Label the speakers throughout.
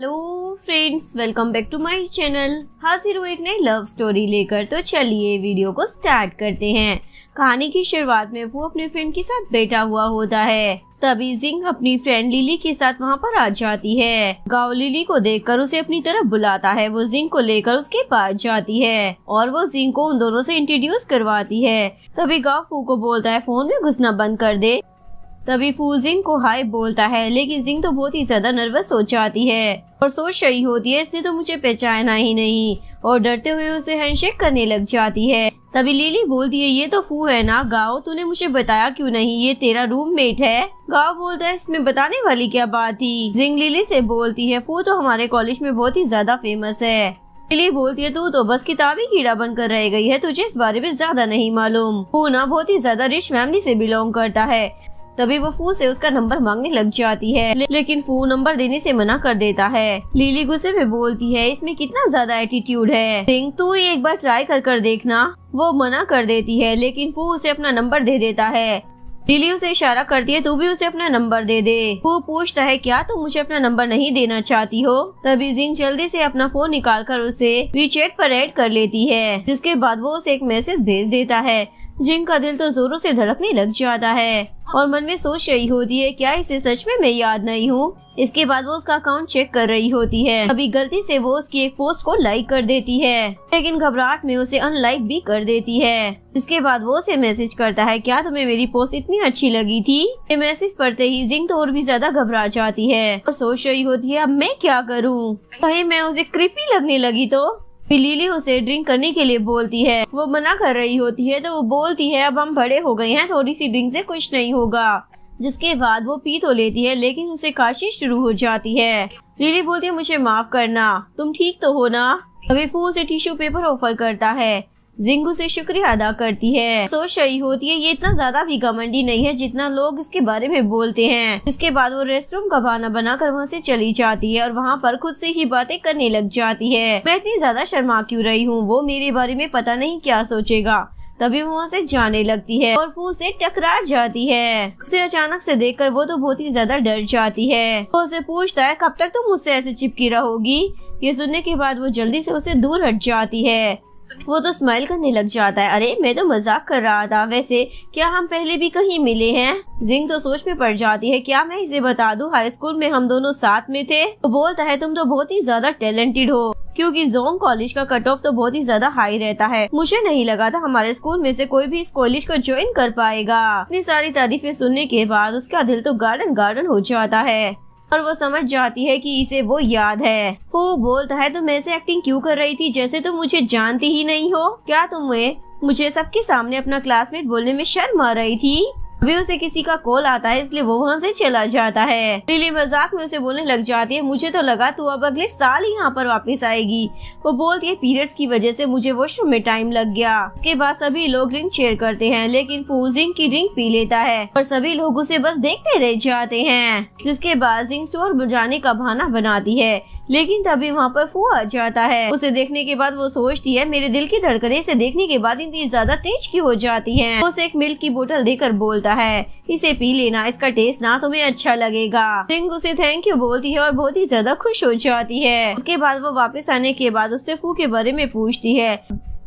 Speaker 1: Hello friends, welcome back to my channel. हाजिर हूँ एक नई लव स्टोरी लेकर। तो चलिए वीडियो को स्टार्ट करते हैं। कहानी की शुरुआत में वो अपने फ्रेंड के साथ बैठा हुआ होता है। तभी जिंग अपनी फ्रेंड लिली के साथ वहाँ पर आ जाती है। गाओ लिली को देखकर उसे अपनी तरफ बुलाता है। वो जिंग को लेकर उसके पास जाती है और वो जिंग को उन दोनों से इंट्रोड्यूस करवाती है। तभी गाओ फू को बोलता है फोन में घुसना बंद कर दे। तभी फू जिंग को हाय बोलता है, लेकिन जिंग तो बहुत ही ज्यादा नर्वस हो जाती है और सोच रही होती है इसने तो मुझे पहचाना ही नहीं, और डरते हुए उसे हैंडशेक करने लग जाती है। तभी लिली बोलती है ये तो फू है ना गाओ, तूने मुझे बताया क्यों नहीं, ये तेरा रूममेट है। गाओ बोलता है इसमें बताने वाली क्या बात थी। जिंग लिली से बोलती है फू तो हमारे कॉलेज में बहुत ही ज्यादा फेमस है। लिली बोलती है तू तो बस किताबी कीड़ा बनकर रह गई है, तुझे इस बारे में ज्यादा नहीं मालूम। फू ना बहुत ही ज्यादा रिच फैमिली से बिलोंग करता है। तभी वो फू से उसका नंबर मांगने लग जाती है, लेकिन फू नंबर देने से मना कर देता है। लिली गुस्से में बोलती है इसमें कितना ज्यादा एटीट्यूड है, जिंग तू ही एक बार ट्राई कर देखना। वो मना कर देती है, लेकिन फू उसे अपना नंबर दे देता है। लिली उसे इशारा करती है तू भी उसे अपना नंबर दे दे। फू पूछता है क्या तुम मुझे अपना नंबर नहीं देना चाहती हो। तभी जिंग जल्दी से अपना फोन निकालकर उसे वीचैट पर ऐड कर लेती है, जिसके बाद वो उसे एक मैसेज भेज देता है। जिंग का दिल तो जोरों से धड़कने लग जाता है और मन में सोच रही होती है क्या इसे सच में मैं याद नहीं हूँ। इसके बाद वो उसका अकाउंट चेक कर रही होती है। अभी गलती से वो उसकी एक पोस्ट को लाइक कर देती है, लेकिन घबराहट में उसे अनलाइक भी कर देती है। इसके बाद वो उसे मैसेज करता है क्या तुम्हें मेरी पोस्ट इतनी अच्छी लगी थी। ये मैसेज पढ़ते ही जिंग तो और भी ज्यादा घबरा जाती है और सोच रही होती है अब मैं क्या करूँ, कहीं मैं उसे क्रीपी लगने लगी तो। लिली उसे ड्रिंक करने के लिए बोलती है, वो मना कर रही होती है तो वो बोलती है अब हम बड़े हो गए हैं, थोड़ी सी ड्रिंक से कुछ नहीं होगा। जिसके बाद वो पी तो लेती है, लेकिन उसे खांसी शुरू हो जाती है। लिली बोलती है मुझे माफ करना, तुम ठीक तो हो ना। अभी फू उसे टिश्यू पेपर ऑफर करता है। जिंग उसे शुक्रिया अदा करती है। सोच रही होती है ये इतना ज्यादा भी घमंडी नहीं है जितना लोग इसके बारे में बोलते हैं। इसके बाद वो रेस्टरूम का बहाना बनाकर वहाँ से चली जाती है और वहाँ पर खुद से ही बातें करने लग जाती है। मैं इतनी ज्यादा शर्मा क्यों रही हूँ, वो मेरे बारे में पता नहीं क्या सोचेगा। तभी वो वहाँ से जाने लगती है और फू से टकरा जाती है। उसे अचानक से देखकर वो तो बहुत ही ज्यादा डर जाती है। वो उसे पूछता है कब तक तुम मुझसे ऐसे चिपकी रहोगी। ये सुनने के बाद वो जल्दी से उसे दूर हट जाती है। वो तो स्माइल करने लग जाता है, अरे मैं तो मजाक कर रहा था, वैसे क्या हम पहले भी कहीं मिले हैं। जिंग तो सोच में पड़ जाती है क्या मैं इसे बता दूं हाई स्कूल में हम दोनों साथ में थे। वो बोलता है तुम तो बहुत ही ज्यादा टैलेंटेड हो, क्योंकि जोंग कॉलेज का कट ऑफ तो बहुत ही ज्यादा हाई रहता है। मुझे नहीं लगा था हमारे स्कूल में से कोई भी इस कॉलेज को ज्वाइन कर पाएगा। इतनी सारी तारीफें सुनने के बाद उसका दिल तो गार्डन गार्डन हो जाता है और वो समझ जाती है कि इसे वो याद है। फू बोलता है तुम ऐसे एक्टिंग क्यों कर रही थी जैसे तुम मुझे जानती ही नहीं हो। क्या तुम्हें मुझे सबके सामने अपना क्लासमेट बोलने में शर्म आ रही थी। अभी उसे किसी का कॉल आता है, इसलिए वो वहाँ से चला जाता है। लिली मजाक में उसे बोलने लग जाती है मुझे तो लगा तू अब अगले साल ही यहाँ पर वापस आएगी। वो बोलती है पीरियड्स की वजह से मुझे वॉशरूम में टाइम लग गया। इसके बाद सभी लोग ड्रिंक शेयर करते हैं, लेकिन फू जिंग की ड्रिंक पी लेता है और सभी लोग उसे बस देखते रह जाते हैं। जिसके बाद जिंग स्टोर बजाने का बहाना बनाती है, लेकिन तभी वहाँ पर फू आ जाता है। उसे देखने के बाद वो सोचती है मेरे दिल की धड़कनें इसे देखने के बाद इतनी ज्यादा तेज क्यों हो जाती हैं। वो उसे एक मिल्क की बोतल देकर बोलता है इसे पी लेना, इसका टेस्ट ना तुम्हें अच्छा लगेगा। जिंग उसे थैंक यू बोलती है और बहुत ही ज्यादा खुश हो जाती है। उसके बाद वो वापस आने के बाद उससे फू के बारे में पूछती है।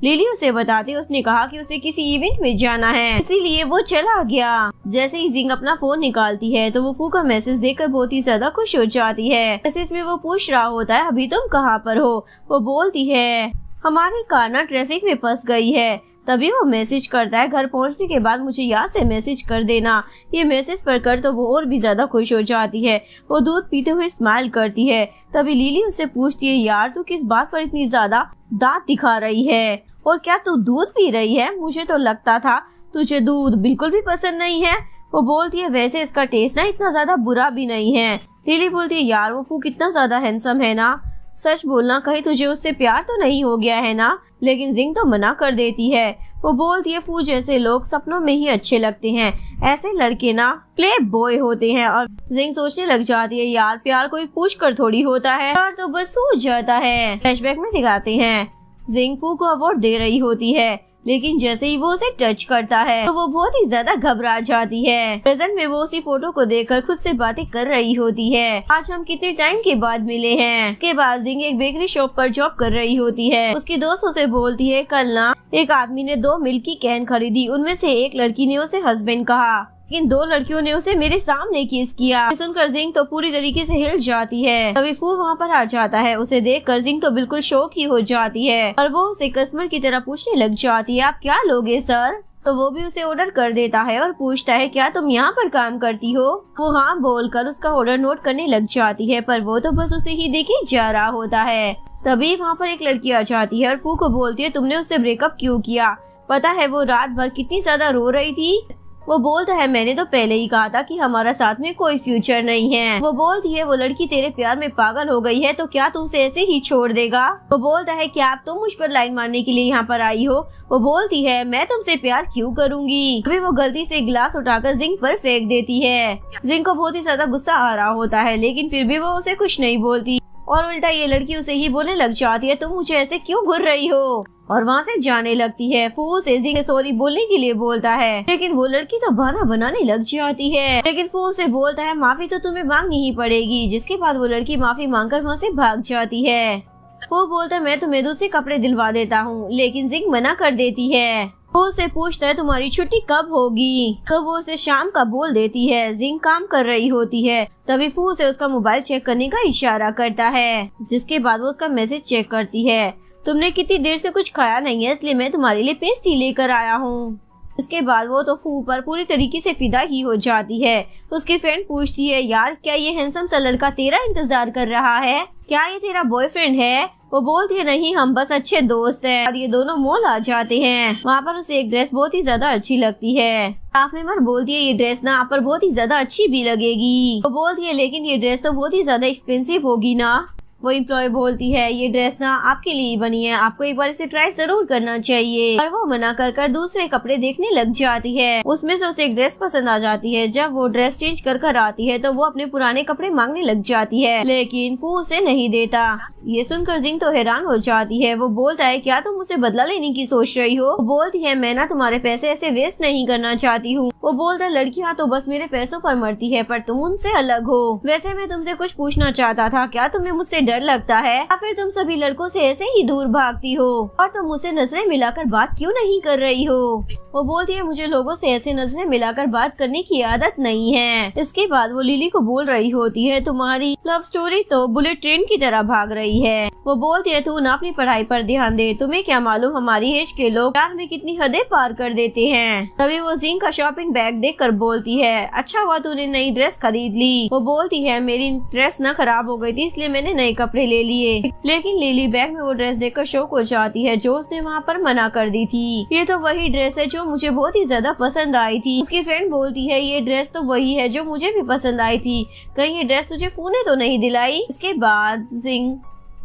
Speaker 1: लिली उसे बताती है उसने कहा कि उसे किसी इवेंट में जाना है, इसीलिए वो चला गया। जैसे ही जिंग अपना फोन निकालती है तो वो फू का मैसेज देखकर बहुत ही ज्यादा खुश हो जाती है। मैसेज में वो पूछ रहा होता है अभी तुम कहाँ पर हो। वो बोलती है हमारी कार ना ट्रैफिक में फंस गई है। तभी वो मैसेज करता है घर पहुंचने के बाद मुझे यहाँ से मैसेज कर देना। ये मैसेज पढ़कर तो वो और भी ज्यादा खुश हो जाती है। वो दूध पीते हुए स्माइल करती है। तभी लिली उससे पूछती है यार तू किस बात पर इतनी ज्यादा दांत दिखा रही है, और क्या तू दूध पी रही है, मुझे तो लगता था तुझे दूध बिल्कुल भी पसंद नहीं है। वो बोलती है वैसे इसका टेस्ट ना इतना ज्यादा बुरा भी नहीं है। लिली बोलती है यार वो फू कितना ज्यादा हैंडसम है ना, सच बोलना कहीं तुझे उससे प्यार तो नहीं हो गया है ना। लेकिन जिंग तो मना कर देती है। वो बोलती है फू जैसे लोग सपनों में ही अच्छे लगते हैं, ऐसे लड़के ना प्ले बॉय होते हैं। और जिंग सोचने लग जाती है यार प्यार कोई पूछ कर थोड़ी होता है, प्यार तो बस सूझ जाता है। फ्लैशबैक में दिखाते हैं जिंग फू को अवार्ड दे रही होती है, लेकिन जैसे ही वो उसे टच करता है तो वो बहुत ही ज्यादा घबरा जाती है। प्रेजेंट में वो उसी फोटो को देखकर खुद से बातें कर रही होती है। आज हम कितने टाइम के बाद मिले हैं। उसके बाद जिंग एक बेकरी शॉप पर जॉब कर रही होती है। उसकी दोस्त उसे बोलती है कल ना एक आदमी ने 2 मिल्क की कैन खरीदी, उनमें से एक लड़की ने उसे हस्बैंड कहा, लेकिन 2 लड़कियों ने उसे मेरे सामने किस किया। सुनकर जिंग तो पूरी तरीके से हिल जाती है। तभी फू वहाँ पर आ जाता है। उसे देखकर जिंग तो बिल्कुल शॉक ही हो जाती है और वो उसे कस्टमर की तरह पूछने लग जाती है, आप क्या लोगे सर? तो वो भी उसे ऑर्डर कर देता है और पूछता है क्या तुम यहाँ पर काम करती हो? वो हाँ बोलकर उसका ऑर्डर नोट करने लग जाती है, पर वो तो बस उसे ही देखे जा रहा होता है। तभी वहाँ पर एक लड़की आ जाती है और फू को बोलती है तुमने उससे ब्रेकअप क्यों किया? पता है वो रात भर कितनी ज्यादा रो रही थी। वो बोलता है मैंने तो पहले ही कहा था कि हमारा साथ में कोई फ्यूचर नहीं है। वो बोलती है वो लड़की तेरे प्यार में पागल हो गई है तो क्या तू उसे ऐसे ही छोड़ देगा? वो बोलता है क्या आप तो मुझ पर लाइन मारने के लिए यहाँ पर आई हो? वो बोलती है मैं तुमसे प्यार क्यों करूंगी? तभी वो गलती से गिलास उठाकर जिंग पर फेंक देती है। जिंग को बहुत ही ज्यादा गुस्सा आ रहा होता है, लेकिन फिर भी वो उसे कुछ नहीं बोलती और उल्टा ये लड़की उसे ही बोलने लग जाती है तुम मुझे ऐसे क्यों घूर रही हो, और वहाँ से जाने लगती है। फू से जिंग सॉरी बोलने के लिए बोलता है, लेकिन वो लड़की तो बहाना बनाने लग जाती है। लेकिन फू से बोलता है माफी तो तुम्हें मांगनी ही पड़ेगी। जिसके बाद वो लड़की माफी मांगकर वहाँ से भाग जाती है। फू बोलता है मैं तुम्हें दूसरे कपड़े दिलवा देता हूँ, लेकिन जिंग मना कर देती है। फू से पूछता है तुम्हारी छुट्टी कब होगी? तो वो उसे शाम का बोल देती है। जिंग काम कर रही होती है। तभी फू से उसका मोबाइल चेक करने का इशारा करता है, जिसके बाद वो उसका मैसेज चेक करती है। तुमने कितनी देर से कुछ खाया नहीं है इसलिए मैं तुम्हारे लिए पेस्ट्री लेकर आया हूँ। इसके बाद वो तो फू पर पूरी तरीके से फिदा ही हो जाती है। उसकी फ्रेंड पूछती है यार क्या ये हैंडसम सा लड़का तेरा इंतजार कर रहा है? क्या ये तेरा बॉयफ्रेंड है? वो बोलती है नहीं हम बस अच्छे दोस्त हैं। और ये दोनों मॉल आ जाते हैं। वहाँ पर उसे एक ड्रेस बहुत ही ज्यादा अच्छी लगती है। स्टाफ मेंबर बोलती है ये ड्रेस ना आप पर बहुत ही ज्यादा अच्छी भी लगेगी। वो बोलती है लेकिन ये ड्रेस तो बहुत ही ज्यादा एक्सपेंसिव होगी ना। वो एम्प्लॉय बोलती है ये ड्रेस ना आपके लिए बनी है, आपको एक बार इसे ट्राई जरूर करना चाहिए। और वो मना कर दूसरे कपड़े देखने लग जाती है। उसमें से उसे एक ड्रेस पसंद आ जाती है। जब वो ड्रेस चेंज कर आती है तो वो अपने पुराने कपड़े मांगने लग जाती है, लेकिन वो उसे नहीं देता। ये सुनकर जिंग तो हैरान हो जाती है। वो बोलता है क्या तुम मुझसे बदला लेने की सोच रही हो? वो बोलती है मैं ना तुम्हारे पैसे ऐसे वेस्ट नहीं करना चाहती हूँ। वो बोलता है लड़कियाँ तो बस मेरे पैसों पर मरती है, पर तुम उनसे अलग हो। वैसे मैं तुमसे कुछ पूछना चाहता था, क्या तुम्हें मुझसे डर लगता है या फिर तुम सभी लड़कों से ऐसे ही दूर भागती हो? और तुम मुझसे नजरें मिलाकर बात क्यों नहीं कर रही हो? वो बोलती है मुझे लोगों से ऐसे नजरें मिलाकर बात करने की आदत नहीं है। इसके बाद वो लिली को बोल रही होती है तुम्हारी लव स्टोरी तो बुलेट ट्रेन की तरह भाग रही है। वो बोलती है तू ना अपनी पढ़ाई पर ध्यान दे, तुम्हें क्या मालूम हमारी एज के लोग प्यार में कितनी हदें पार कर देते हैं। तभी वो जिंग का शॉपिंग बैग देखकर बोलती है अच्छा हुआ तूने नई ड्रेस खरीद ली। वो बोलती है मेरी ड्रेस ना खराब हो गई थी इसलिए मैंने नए कपड़े ले लिए। लेकिन लिली बैग में वो ड्रेस देखकर शौक हो जाती है जो उसने वहाँ पर मना कर दी थी। ये तो वही ड्रेस है जो मुझे बहुत ही ज्यादा पसंद आई थी। उसकी फ्रेंड बोलती है ये ड्रेस तो वही है जो मुझे भी पसंद आई थी, कहीं ये ड्रेस तुझे फू ने तो नहीं दिलाई? इसके बाद जिंग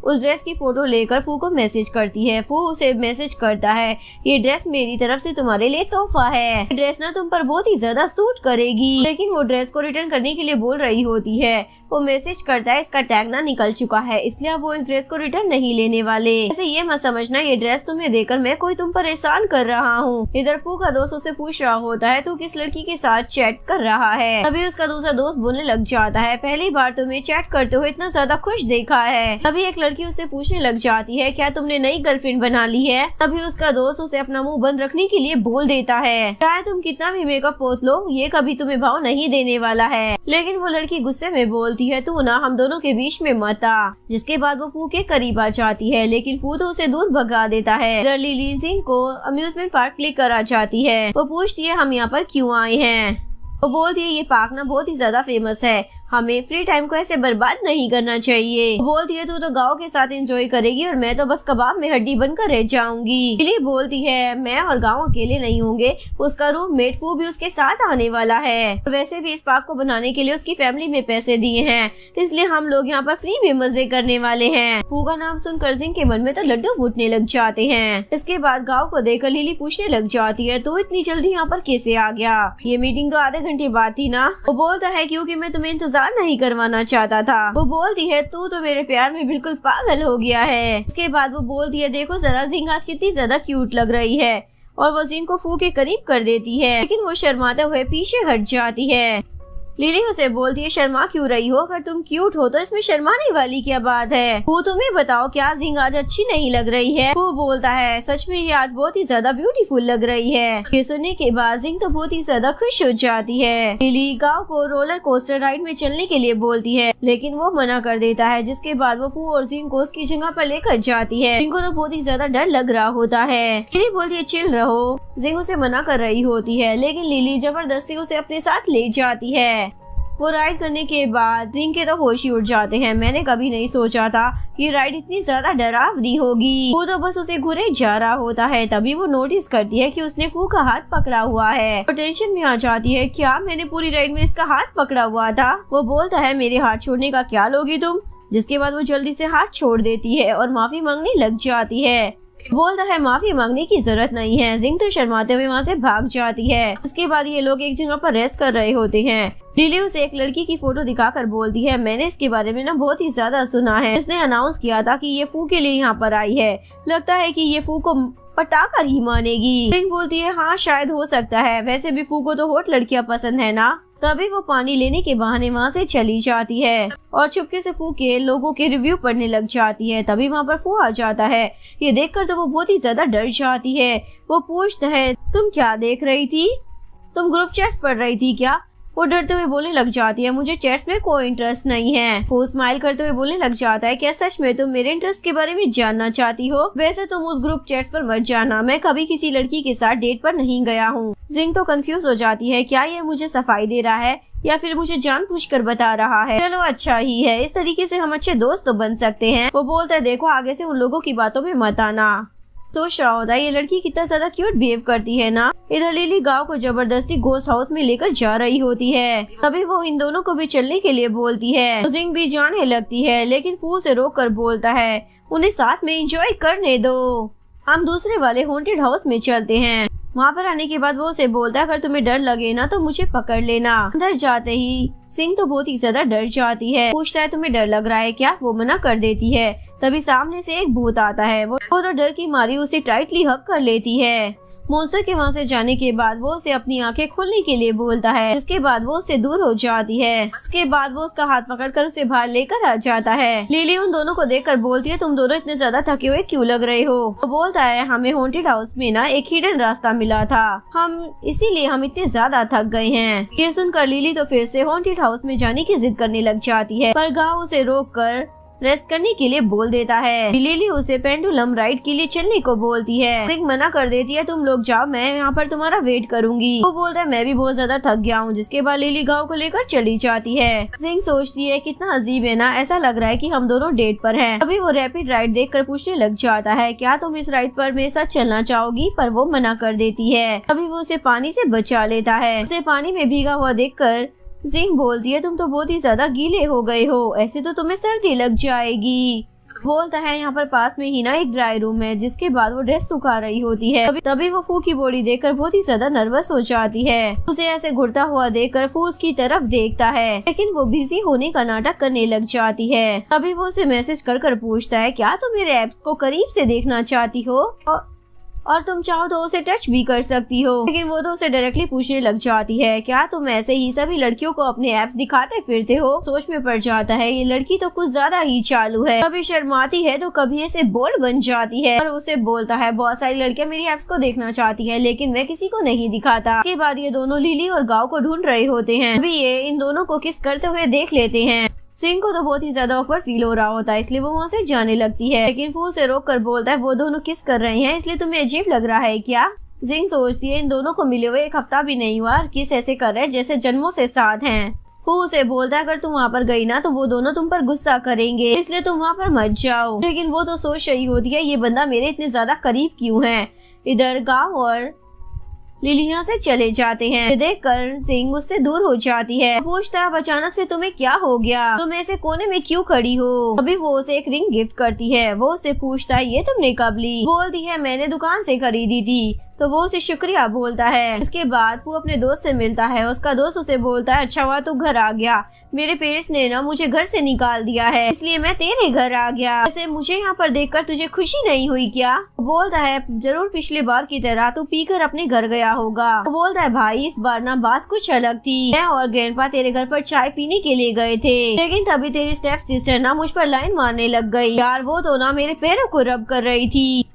Speaker 1: उस ड्रेस की फोटो लेकर फू को मैसेज करती है। फू उसे मैसेज करता है ये ड्रेस मेरी तरफ से तुम्हारे लिए तोहफा है, ये ड्रेस ना तुम पर बहुत ही ज्यादा सूट करेगी। लेकिन वो ड्रेस को रिटर्न करने के लिए बोल रही होती है। वो मैसेज करता है इसका टैग ना निकल चुका है इसलिए वो इस ड्रेस को रिटर्न नहीं लेने वाले। ऐसे ये मत समझना ये ड्रेस तुम्हें देकर मैं कोई तुम पर एहसान कर रहा हूँ। इधर फू का दोस्त उसे पूछ रहा होता है तू किस लड़की के साथ चैट कर रहा है? तभी उसका दूसरा दोस्त बोलने लग जाता है पहली बार तुम्हें चैट करते हुए इतना ज्यादा खुश देखा है। तभी एक लड़की उससे पूछने लग जाती है क्या तुमने नई गर्लफ्रेंड बना ली है? तभी उसका दोस्त उसे अपना मुंह बंद रखने के लिए बोल देता है चाहे तुम कितना भी मेकअप पोत लो ये कभी तुम्हें भाव नहीं देने वाला है। लेकिन वो लड़की गुस्से में बोलती है तू ना हम दोनों के बीच में मत आ। जिसके बाद वो फू के करीब आ जाती है, लेकिन फू तो उसे दूर भगा देता है। लिली जिंग को अम्यूजमेंट पार्क लेकर आ जाती है। वो पूछती है हम यहाँ पर क्यों आए हैं? वो बोलती है ये पार्क ना बहुत ही ज्यादा फेमस है, हमें फ्री टाइम को ऐसे बर्बाद नहीं करना चाहिए। वो बोलती है तू तो गाँव के साथ एंजॉय करेगी और मैं तो बस कबाब में हड्डी बनकर रह जाऊंगी। लिली बोलती है मैं और गाँव अकेले नहीं होंगे, उसका रूममेट फू भी उसके साथ आने वाला है। वैसे भी इस पार्क को बनाने के लिए उसकी फैमिली में पैसे दिए हैं इसलिए हम लोग यहाँ पर फ्री में मजे करने वाले हैं। फू का नाम सुनकर जिंग के मन में तो लड्डू फूटने लग जाते हैं। इसके बाद गाँव को देखकर लिली पूछने लग जाती है तू इतनी जल्दी यहाँ पर कैसे आ गया? ये मीटिंग तो आधे घंटे बाद थी ना? वो बोलता है क्योंकि मैं तुम्हें इंतजार नहीं करवाना चाहता था। वो बोलती है तू तो मेरे प्यार में बिल्कुल पागल हो गया है। इसके बाद वो बोलती है देखो जरा जिंग आज कितनी ज्यादा क्यूट लग रही है। और वो जिंग को फू के करीब कर देती है, लेकिन वो शर्माते हुए पीछे हट जाती है। लिली उसे बोलती है शर्मा क्यों रही हो, अगर तुम क्यूट हो तो इसमें शर्माने वाली क्या बात है। वो तुम्हें बताओ क्या जिंग आज अच्छी नहीं लग रही है। वो बोलता है सच में ये आज बहुत ही ज्यादा ब्यूटीफुल लग रही है। ये सुनने के बाद जिंग तो बहुत ही ज्यादा खुश हो जाती है। लिली गाँव को रोलर कोस्टर राइड में चलने के लिए बोलती है, लेकिन वो मना कर देता है, जिसके बाद वो फू और जिंग को उसकी जगह पर लेकर जाती है। जिंग को तो बहुत ही ज्यादा डर लग रहा होता है। लिली बोलती है चिल रहो। जिंग उसे मना कर रही होती है, लेकिन लिली जबरदस्ती उसे अपने साथ ले जाती है। वो राइड करने के बाद जिंग के तो होश ही उड़ जाते हैं। मैंने कभी नहीं सोचा था कि राइड इतनी ज्यादा डरावनी होगी। वो तो बस उसे घुरे जा रहा होता है, तभी वो नोटिस करती है कि उसने फू का हाथ पकड़ा हुआ है। वो टेंशन में आ जाती है, क्या मैंने पूरी राइड में इसका हाथ पकड़ा हुआ था। वो बोलता है मेरे हाथ छोड़ने का क्या लोगी तुम, जिसके बाद वो जल्दी से हाथ छोड़ देती है और माफी मांगने लग जाती है। बोलता है माफी मांगने की जरूरत नहीं है। जिंग तो शर्माते हुए वहाँ से भाग जाती है। उसके बाद ये लोग एक जगह पर रेस्ट कर रहे होते हैं। लिली उसे एक लड़की की फोटो दिखाकर बोलती है मैंने इसके बारे में ना बहुत ही ज्यादा सुना है। इसने अनाउंस किया था कि ये फू के लिए यहाँ पर आई है। लगता है कि ये फू को पटाकर ही मानेगी। जिंग बोलती है हाँ शायद हो सकता है, वैसे भी फू को तो हॉट लड़कियाँ पसंद है ना। तभी वो पानी लेने के बहाने वहाँ से चली जाती है और चुपके से फू के लोगों के रिव्यू पढ़ने लग जाती है। तभी वहाँ पर फू आ जाता है। ये देखकर तो वो बहुत ही ज्यादा डर जाती है। वो पूछता है तुम क्या देख रही थी, तुम ग्रुप चेस पढ़ रही थी क्या। वो डरते हुए बोलने लग जाती है मुझे चेस में कोई इंटरेस्ट नहीं है। वो स्माइल करते हुए बोलने लग जाता है क्या सच में तुम मेरे इंटरेस्ट के बारे में जानना चाहती हो। वैसे तुम उस ग्रुप चेस पर मत जाना, मैं कभी किसी लड़की के साथ डेट पर नहीं गया हूँ। जिंग तो कंफ्यूज हो जाती है, क्या ये मुझे सफाई दे रहा है या फिर मुझे जानबूझकर बता रहा है। चलो अच्छा ही है, इस तरीके से हम अच्छे दोस्त तो बन सकते हैं। वो बोलता है देखो आगे से उन लोगों की बातों में मत आना। सोच रहा होता है ये लड़की कितना ज्यादा क्यूट बिहेव करती है ना। इधर लिली गांव को जबरदस्ती गोस्ट हाउस में लेकर जा रही होती है। तभी वो इन दोनों को भी चलने के लिए बोलती है। जिंग भी जाने लगती है, लेकिन फू से रोक कर बोलता है उन्हें साथ में एंजॉय करने दो, हम दूसरे वाले हॉन्टेड हाउस में चलते हैं। वहाँ पर आने के बाद वो उसे बोलता है अगर तुम्हें डर लगे ना तो मुझे पकड़ लेना। अंदर जाते ही जिंग तो बहुत ही ज्यादा डर जाती है। पूछता है तुम्हें डर लग रहा है क्या। वो मना कर देती है। तभी सामने से एक भूत आता है। वो तो डर की मारी उसे टाइटली हग कर लेती है। मॉन्स्टर के वहाँ से जाने के बाद वो उसे अपनी आंखें खोलने के लिए बोलता है। उसके बाद वो उससे दूर हो जाती है। उसके बाद वो उसका हाथ पकड़कर उसे बाहर लेकर आ जाता है। लिली उन दोनों को देखकर बोलती है तुम दोनों इतने ज्यादा थके हुए क्यों लग रहे हो। वो बोलता है हमें हॉन्टेड हाउस में ना एक हिडन रास्ता मिला था, इसीलिए हम इतने ज्यादा थक गए हैं। ये सुनकर लिली तो फिर से हॉन्टेड हाउस में जाने की जिद करने लग जाती है, पर गाँव उसे रोक कर रेस्ट करने के लिए बोल देता है। लिली उसे पेंडुलम राइड के लिए चलने को बोलती है। जिंग मना कर देती है तुम लोग जाओ, मैं यहाँ पर तुम्हारा वेट करूंगी। वो बोलता है मैं भी बहुत ज्यादा थक गया हूँ। जिसके बाद लिली गाँव को लेकर चली जाती है। जिंग सोचती है कितना अजीब है ना, ऐसा लग रहा है कि हम दोनों डेट पर हैं। अभी वो रैपिड राइड देखकर पूछने लग जाता है क्या तुम इस राइड पर मेरे साथ चलना चाहोगी, पर वो मना कर देती है। अभी वो उसे पानी से बचा लेता है। उसे पानी में भीगा हुआ देखकर जिंग बोलती है तुम तो बहुत ही ज्यादा गीले हो गए हो, ऐसे तो तुम्हें सर्दी लग जाएगी। बोलता है यहाँ पर पास में ही ना एक ड्राई रूम है। जिसके बाद वो ड्रेस सुखा रही होती है। तभी वो फू की बॉडी देखकर बहुत ही ज्यादा नर्वस हो जाती है। उसे ऐसे घुटता हुआ देखकर फू उसकी तरफ देखता है, लेकिन वो बिजी होने का नाटक करने लग जाती है। तभी वो उसे मैसेज कर पूछता है क्या तुम मेरे एप्स को करीब से देखना चाहती हो और तुम चाहो तो उसे टच भी कर सकती हो। लेकिन वो तो उसे डायरेक्टली पूछने लग जाती है क्या तुम ऐसे ही सभी लड़कियों को अपने ऐप्स दिखाते फिरते हो। सोच में पड़ जाता है ये लड़की तो कुछ ज्यादा ही चालू है, कभी शर्माती है तो कभी ऐसे बोल्ड बन जाती है। और उसे बोलता है बहुत सारी लड़कियां मेरी ऐप्स को देखना चाहती है, लेकिन मैं किसी को नहीं दिखाता। के बाद ये दोनों लिली और गाँव को ढूंढ रहे होते हैं। अभी ये इन दोनों को किस करते हुए देख लेते हैं। जिंग को तो बहुत ही ज्यादा ऑकवर्ड फील हो रहा होता है, इसलिए वो वहाँ से जाने लगती है। लेकिन फू से रोक कर बोलता है वो दोनों किस कर रहे हैं, इसलिए तुम्हें अजीब लग रहा है क्या। जिंग सोचती है इन दोनों को मिले हुए एक हफ्ता भी नहीं हुआ, किस ऐसे कर रहे हैं जैसे जन्मों से साथ हैं। फू से बोलता है अगर तुम वहाँ पर गई ना तो वो दोनों तुम पर गुस्सा करेंगे, इसलिए तुम वहाँ पर मत जाओ। लेकिन वो तो सोच रही होती है ये बंदा मेरे इतने ज्यादा करीब क्यों है। इधर गाँव और लिली यहाँ से चले जाते हैं। देखकर जिंग उससे दूर हो जाती है। पूछता है अचानक से तुम्हें क्या हो गया, तुम ऐसे कोने में क्यों खड़ी हो। अभी वो उसे एक रिंग गिफ्ट करती है। वो उससे पूछता है ये तुमने कब ली। बोलती है मैंने दुकान से खरीदी थी, तो वो उसे शुक्रिया बोलता है। इसके बाद वो अपने दोस्त से मिलता है। उसका दोस्त उसे बोलता है, अच्छा हुआ तू घर आ गया, मेरे पेरेंट्स ने ना मुझे घर से निकाल दिया है, इसलिए मैं तेरे घर आ गया। वैसे मुझे यहाँ पर देखकर तुझे खुशी नहीं हुई क्या? वो बोलता है, जरूर पिछली बार की तरह तू पीकर अपने घर गया होगा। वो बोलता है, भाई इस बार ना बात कुछ अलग थी, मैं और ग्रैंडपा तेरे घर पर चाय पीने के लिए गए थे, लेकिन तभी तेरी स्टेप सिस्टर ना मुझ पर लाइन मारने लग गई। यार वो तो ना मेरे पैरों को रब कर रही थी।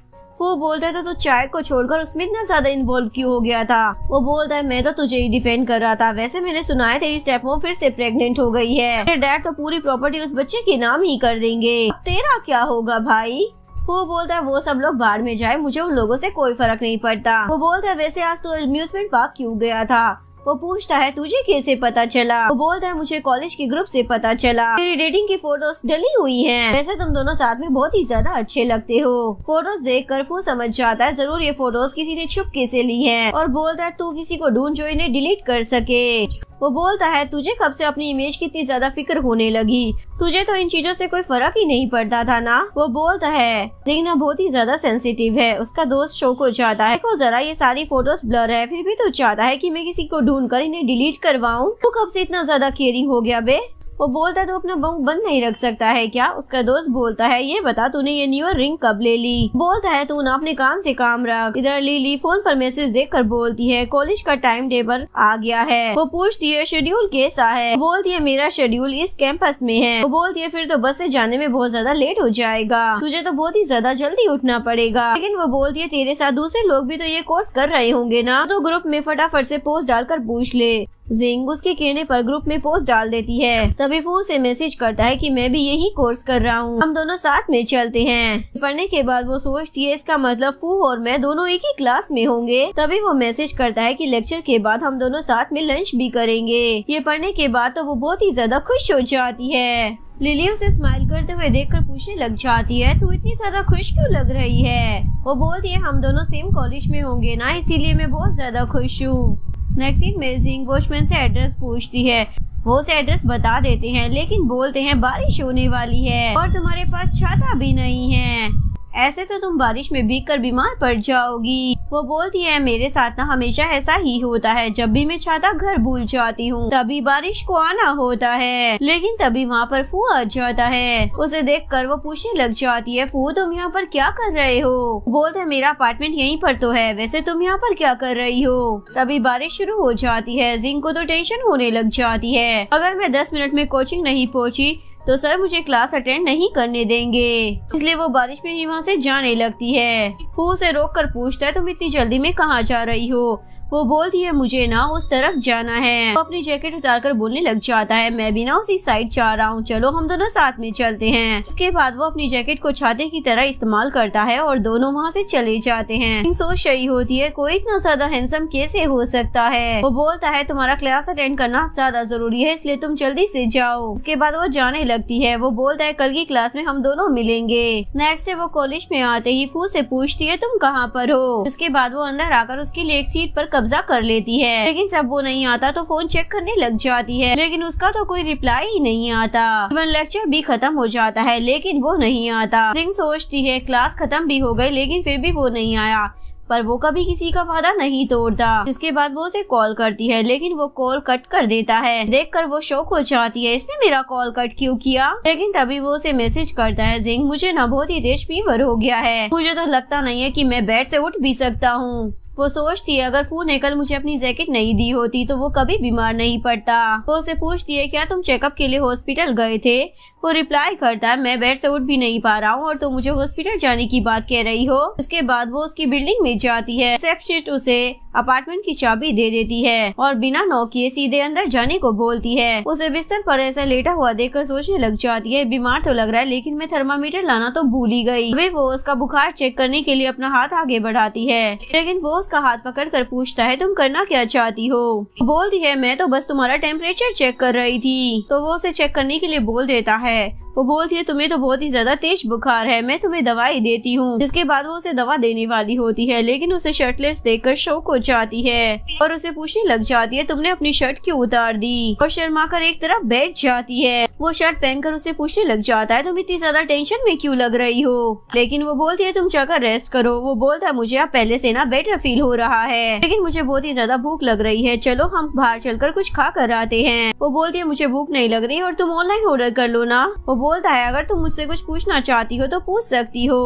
Speaker 1: वो बोलता है, तो चाय को छोड़कर उसमें इतना ज्यादा इन्वॉल्व क्यों हो गया था? वो बोलता है, मैं तो तुझे ही डिफेंड कर रहा था। वैसे मैंने सुना है तेरी स्टेप मॉम फिर से प्रेग्नेंट हो गई है, तेरे डैड तो पूरी प्रॉपर्टी उस बच्चे के नाम ही कर देंगे, अब तेरा क्या होगा भाई? वो बोलता है, वो सब लोग बाहर में जाए, मुझे उन लोगों से कोई फर्क नहीं पड़ता। वो बोलता है, वैसे आज तो अम्यूजमेंट पार्क क्यों गया था? वो पूछता है, तुझे कैसे पता चला? वो बोलता है, मुझे कॉलेज के ग्रुप से पता चला, तेरी डेटिंग की फोटोज डली हुई हैं। वैसे तुम दोनों साथ में बहुत ही ज्यादा अच्छे लगते हो। फोटोज देखकर वो समझ जाता है जरूर ये फोटोज किसी ने छुपके से ली हैं, और बोलता है, तू किसी को ढूंढ जो इन्हें डिलीट कर सके। वो बोलता है, तुझे कब से अपनी इमेज की इतनी ज्यादा फिक्र होने लगी? तुझे तो इन चीजों से कोई फर्क ही नहीं पड़ता था ना? वो बोलता है, देखना बहुत ही ज्यादा सेंसिटिव है। उसका दोस्त शौक हो जाता है, देखो जरा ये सारी फोटोज ब्लर है, फिर भी तो चाहता है कि मैं किसी को ढूंढ कर इन्हें डिलीट करवाऊं। तो कब से इतना ज्यादा केयरिंग हो गया बे? वो बोलता है, तो अपना मुंह बंद नहीं रख सकता है क्या? उसका दोस्त बोलता है, ये बता तूने ये न्यू रिंग कब ले ली? बोलता है, तू ना अपने काम से काम रख। इधर लिली फोन पर मैसेज देखकर बोलती है, कॉलेज का टाइम टेबल आ गया है। वो पूछती है, शेड्यूल कैसा है? बोलती है, मेरा शेड्यूल इस कैंपस में है। वो बोलती है, फिर तो बस से जाने में बहुत ज्यादा लेट हो जाएगा, तुझे तो बहुत ही ज्यादा जल्दी उठना पड़ेगा। लेकिन वो बोलती है, तेरे साथ दूसरे लोग भी तो ये कोर्स कर रहे होंगे ना, तो ग्रुप में फटाफट से पोस्ट डालकर पूछ ले। जिंग उसके कहने पर ग्रुप में पोस्ट डाल देती है। तभी वो उसे मैसेज करता है कि मैं भी यही कोर्स कर रहा हूँ, हम दोनों साथ में चलते हैं। पढ़ने के बाद वो सोचती है, इसका मतलब फू और मैं दोनों एक ही क्लास में होंगे। तभी वो मैसेज करता है कि लेक्चर के बाद हम दोनों साथ में लंच भी करेंगे। ये पढ़ने के बाद तो वो बहुत ही ज्यादा खुश हो जाती है। लिली उसे स्माइल करते हुए देखकर पूछने लग जाती है, तू इतनी ज्यादा खुश क्यों लग रही है? वो बोलती है, हम दोनों सेम कॉलेज में होंगे ना, इसीलिए मैं बहुत ज्यादा खुश हूँ। नेक्स्ट सीन में जिंग वॉचमैन से एड्रेस पूछती है। वो उसे एड्रेस बता देते हैं, लेकिन बोलते हैं बारिश होने वाली है और तुम्हारे पास छाता भी नहीं है, ऐसे तो तुम बारिश में भीगकर बीमार पड़ जाओगी। वो बोलती है, मेरे साथ ना हमेशा ऐसा ही होता है, जब भी मैं छाता घर भूल जाती हूँ तभी बारिश को आना होता है। लेकिन तभी वहाँ पर फू आ जाता है। उसे देखकर वो पूछने लग जाती है, फू तुम यहाँ पर क्या कर रहे हो? बोलते हैं, मेरा अपार्टमेंट यहीं पर तो है, वैसे तुम यहाँ पर क्या कर रही हो? तभी बारिश शुरू हो जाती है। जिंग को तो टेंशन होने लग जाती है, अगर मैं 10 मिनट में कोचिंग नहीं पहुँची तो सर मुझे क्लास अटेंड नहीं करने देंगे, इसलिए वो बारिश में ही वहाँ से जाने लगती है। फू उसे रोक कर पूछता है, तुम इतनी जल्दी में कहाँ जा रही हो? वो बोलती है, मुझे ना उस तरफ जाना है। वो अपनी जैकेट उतारकर बोलने लग जाता है, मैं भी ना उसी साइड जा रहा हूँ, चलो हम दोनों साथ में चलते हैं। उसके बाद वो अपनी जैकेट को छाते की तरह इस्तेमाल करता है और दोनों वहाँ से चले जाते हैं। सोच रही होती है, कोई इतना ज्यादा हैंडसम कैसे हो सकता है? वो बोलता है, तुम्हारा क्लास अटेंड करना ज्यादा जरूरी है, इसलिए तुम जल्दी से जाओ। उसके बाद वो जाने लगती है। वो बोलता है, कल की क्लास में हम दोनों मिलेंगे। नेक्स्ट डे वो कॉलेज में आते ही फू से पूछती है, तुम कहाँ पर हो? उसके बाद वो अंदर आकर उसके लिए एक सीट पर कब्जा कर लेती है, लेकिन जब वो नहीं आता तो फोन चेक करने लग जाती है, लेकिन उसका तो कोई रिप्लाई ही नहीं आता। इवन लेक्चर भी खत्म हो जाता है, लेकिन वो नहीं आता। जिंग सोचती है क्लास खत्म भी हो गई, लेकिन फिर भी वो नहीं आया, पर वो कभी किसी का वादा नहीं तोड़ता। जिसके बाद वो उसे कॉल करती है, लेकिन वो कॉल कट कर देता है। देखकर वो शॉक हो जाती है, इसने मेरा कॉल कट क्यों किया? लेकिन तभी वो उसे मैसेज करता है, जिंग मुझे ना बहुत ही तेज फीवर हो गया है, मुझे तो लगता नहीं है कि मैं बेड से उठ भी सकता हूँ। वो सोचती है, अगर फू ने कल मुझे अपनी जैकेट नहीं दी होती तो वो कभी बीमार नहीं पड़ता। वो उसे पूछती है, क्या तुम चेकअप के लिए हॉस्पिटल गए थे? वो रिप्लाई करता है, मैं बेड से उठ भी नहीं पा रहा हूँ और तुम मुझे हॉस्पिटल जाने की बात कह रही हो। इसके बाद वो उसकी बिल्डिंग में जाती है। रिसेप्शनिस्ट उसे अपार्टमेंट की चाबी दे देती है और बिना नॉक किए सीधे अंदर जाने को बोलती है। उसे बिस्तर पर ऐसा लेटा हुआ देखकर सोचने लग जाती है, बीमार तो लग रहा है, लेकिन मैं थर्मामीटर लाना तो भूल ही गई। वे वो उसका बुखार चेक करने के लिए अपना हाथ आगे बढ़ाती है, लेकिन वो उसका हाथ पकड़ कर पूछता है, तुम करना क्या चाहती हो? बोलती है, मैं तो बस तुम्हारा टेम्परेचर चेक कर रही थी। तो वो उसे चेक करने के लिए बोल देता है। वो बोलती है तुम्हें तो बहुत ही ज्यादा तेज बुखार है, मैं तुम्हें दवाई देती हूँ। जिसके बाद वो उसे दवा देने वाली होती है, लेकिन उसे शर्टलेस देखकर शौक हो जाती है और उसे पूछने लग जाती है तुमने अपनी शर्ट क्यों उतार दी, और शर्मा कर एक तरफ बैठ जाती है। वो शर्ट पहनकर उसे पूछने लग जाता है तुम इतनी ज्यादा टेंशन में क्यों लग रही हो, लेकिन वो बोलती है तुम जाकर रेस्ट करो। वो बोलता है मुझे अब पहले से ना बेटर फील हो रहा है, लेकिन मुझे बहुत ही ज्यादा भूख लग रही है, चलो हम बाहर चलकर कुछ खा कर आते हैं। वो बोलती है मुझे भूख नहीं लग रही और तुम ऑनलाइन ऑर्डर कर लो ना। वो बोलता है अगर तुम मुझसे कुछ पूछना चाहती हो तो पूछ सकती हो।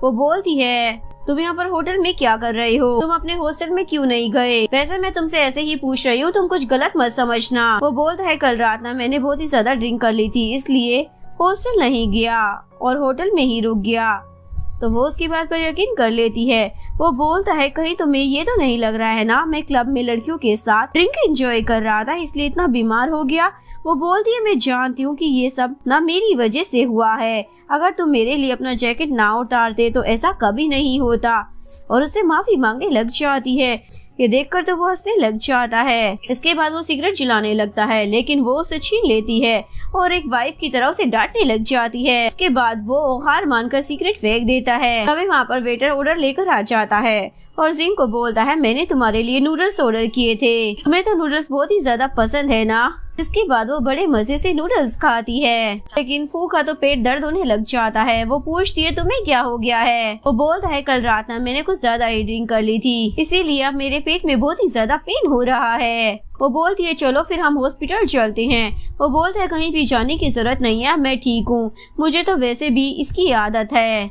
Speaker 1: वो बोलती है तुम यहाँ पर होटल में क्या कर रहे हो, तुम अपने हॉस्टल में क्यों नहीं गए, वैसे मैं तुमसे ऐसे ही पूछ रही हूँ, तुम कुछ गलत मत समझना। वो बोलता है कल रात ना मैंने बहुत ही ज्यादा ड्रिंक कर ली थी, इसलिए हॉस्टल नहीं गया और होटल में ही रुक गया। तो वो उसकी बात पर यकीन कर लेती है। वो बोलता है कहीं तुम्हें ये तो नहीं लग रहा है ना मैं क्लब में लड़कियों के साथ ड्रिंक एंजॉय कर रहा था इसलिए इतना बीमार हो गया। वो बोलती है मैं जानती हूँ कि ये सब ना मेरी वजह से हुआ है, अगर तुम मेरे लिए अपना जैकेट ना उतारते तो ऐसा कभी नहीं होता, और उससे माफी मांगने लग जाती है। ये देखकर तो वो हंसने लग जाता है। इसके बाद वो सिगरेट जलाने लगता है, लेकिन वो उसे छीन लेती है और एक वाइफ की तरह उसे डांटने लग जाती है। इसके बाद वो हार मानकर सिगरेट फेंक देता है। तभी वहाँ पर वेटर ऑर्डर लेकर आ जाता है और जिंग को बोलता है मैंने तुम्हारे लिए नूडल्स ऑर्डर किए थे, तुम्हें तो नूडल्स बहुत ही ज्यादा पसंद है ना। इसके बाद वो बड़े मजे से नूडल्स खाती है, लेकिन फू का तो पेट दर्द होने लग जाता है। वो पूछती है तुम्हें क्या हो गया है। वो बोलता है कल रात ना मैंने कुछ ज्यादा ही ड्रिंक कर ली थी, इसीलिए अब मेरे पेट में बहुत ही ज्यादा पेन हो रहा है। वो बोलती है चलो फिर हम हॉस्पिटल चलते हैं। वो बोलता है कहीं भी जाने की जरूरत नहीं है, मैं ठीक हूँ, मुझे तो वैसे भी इसकी आदत है।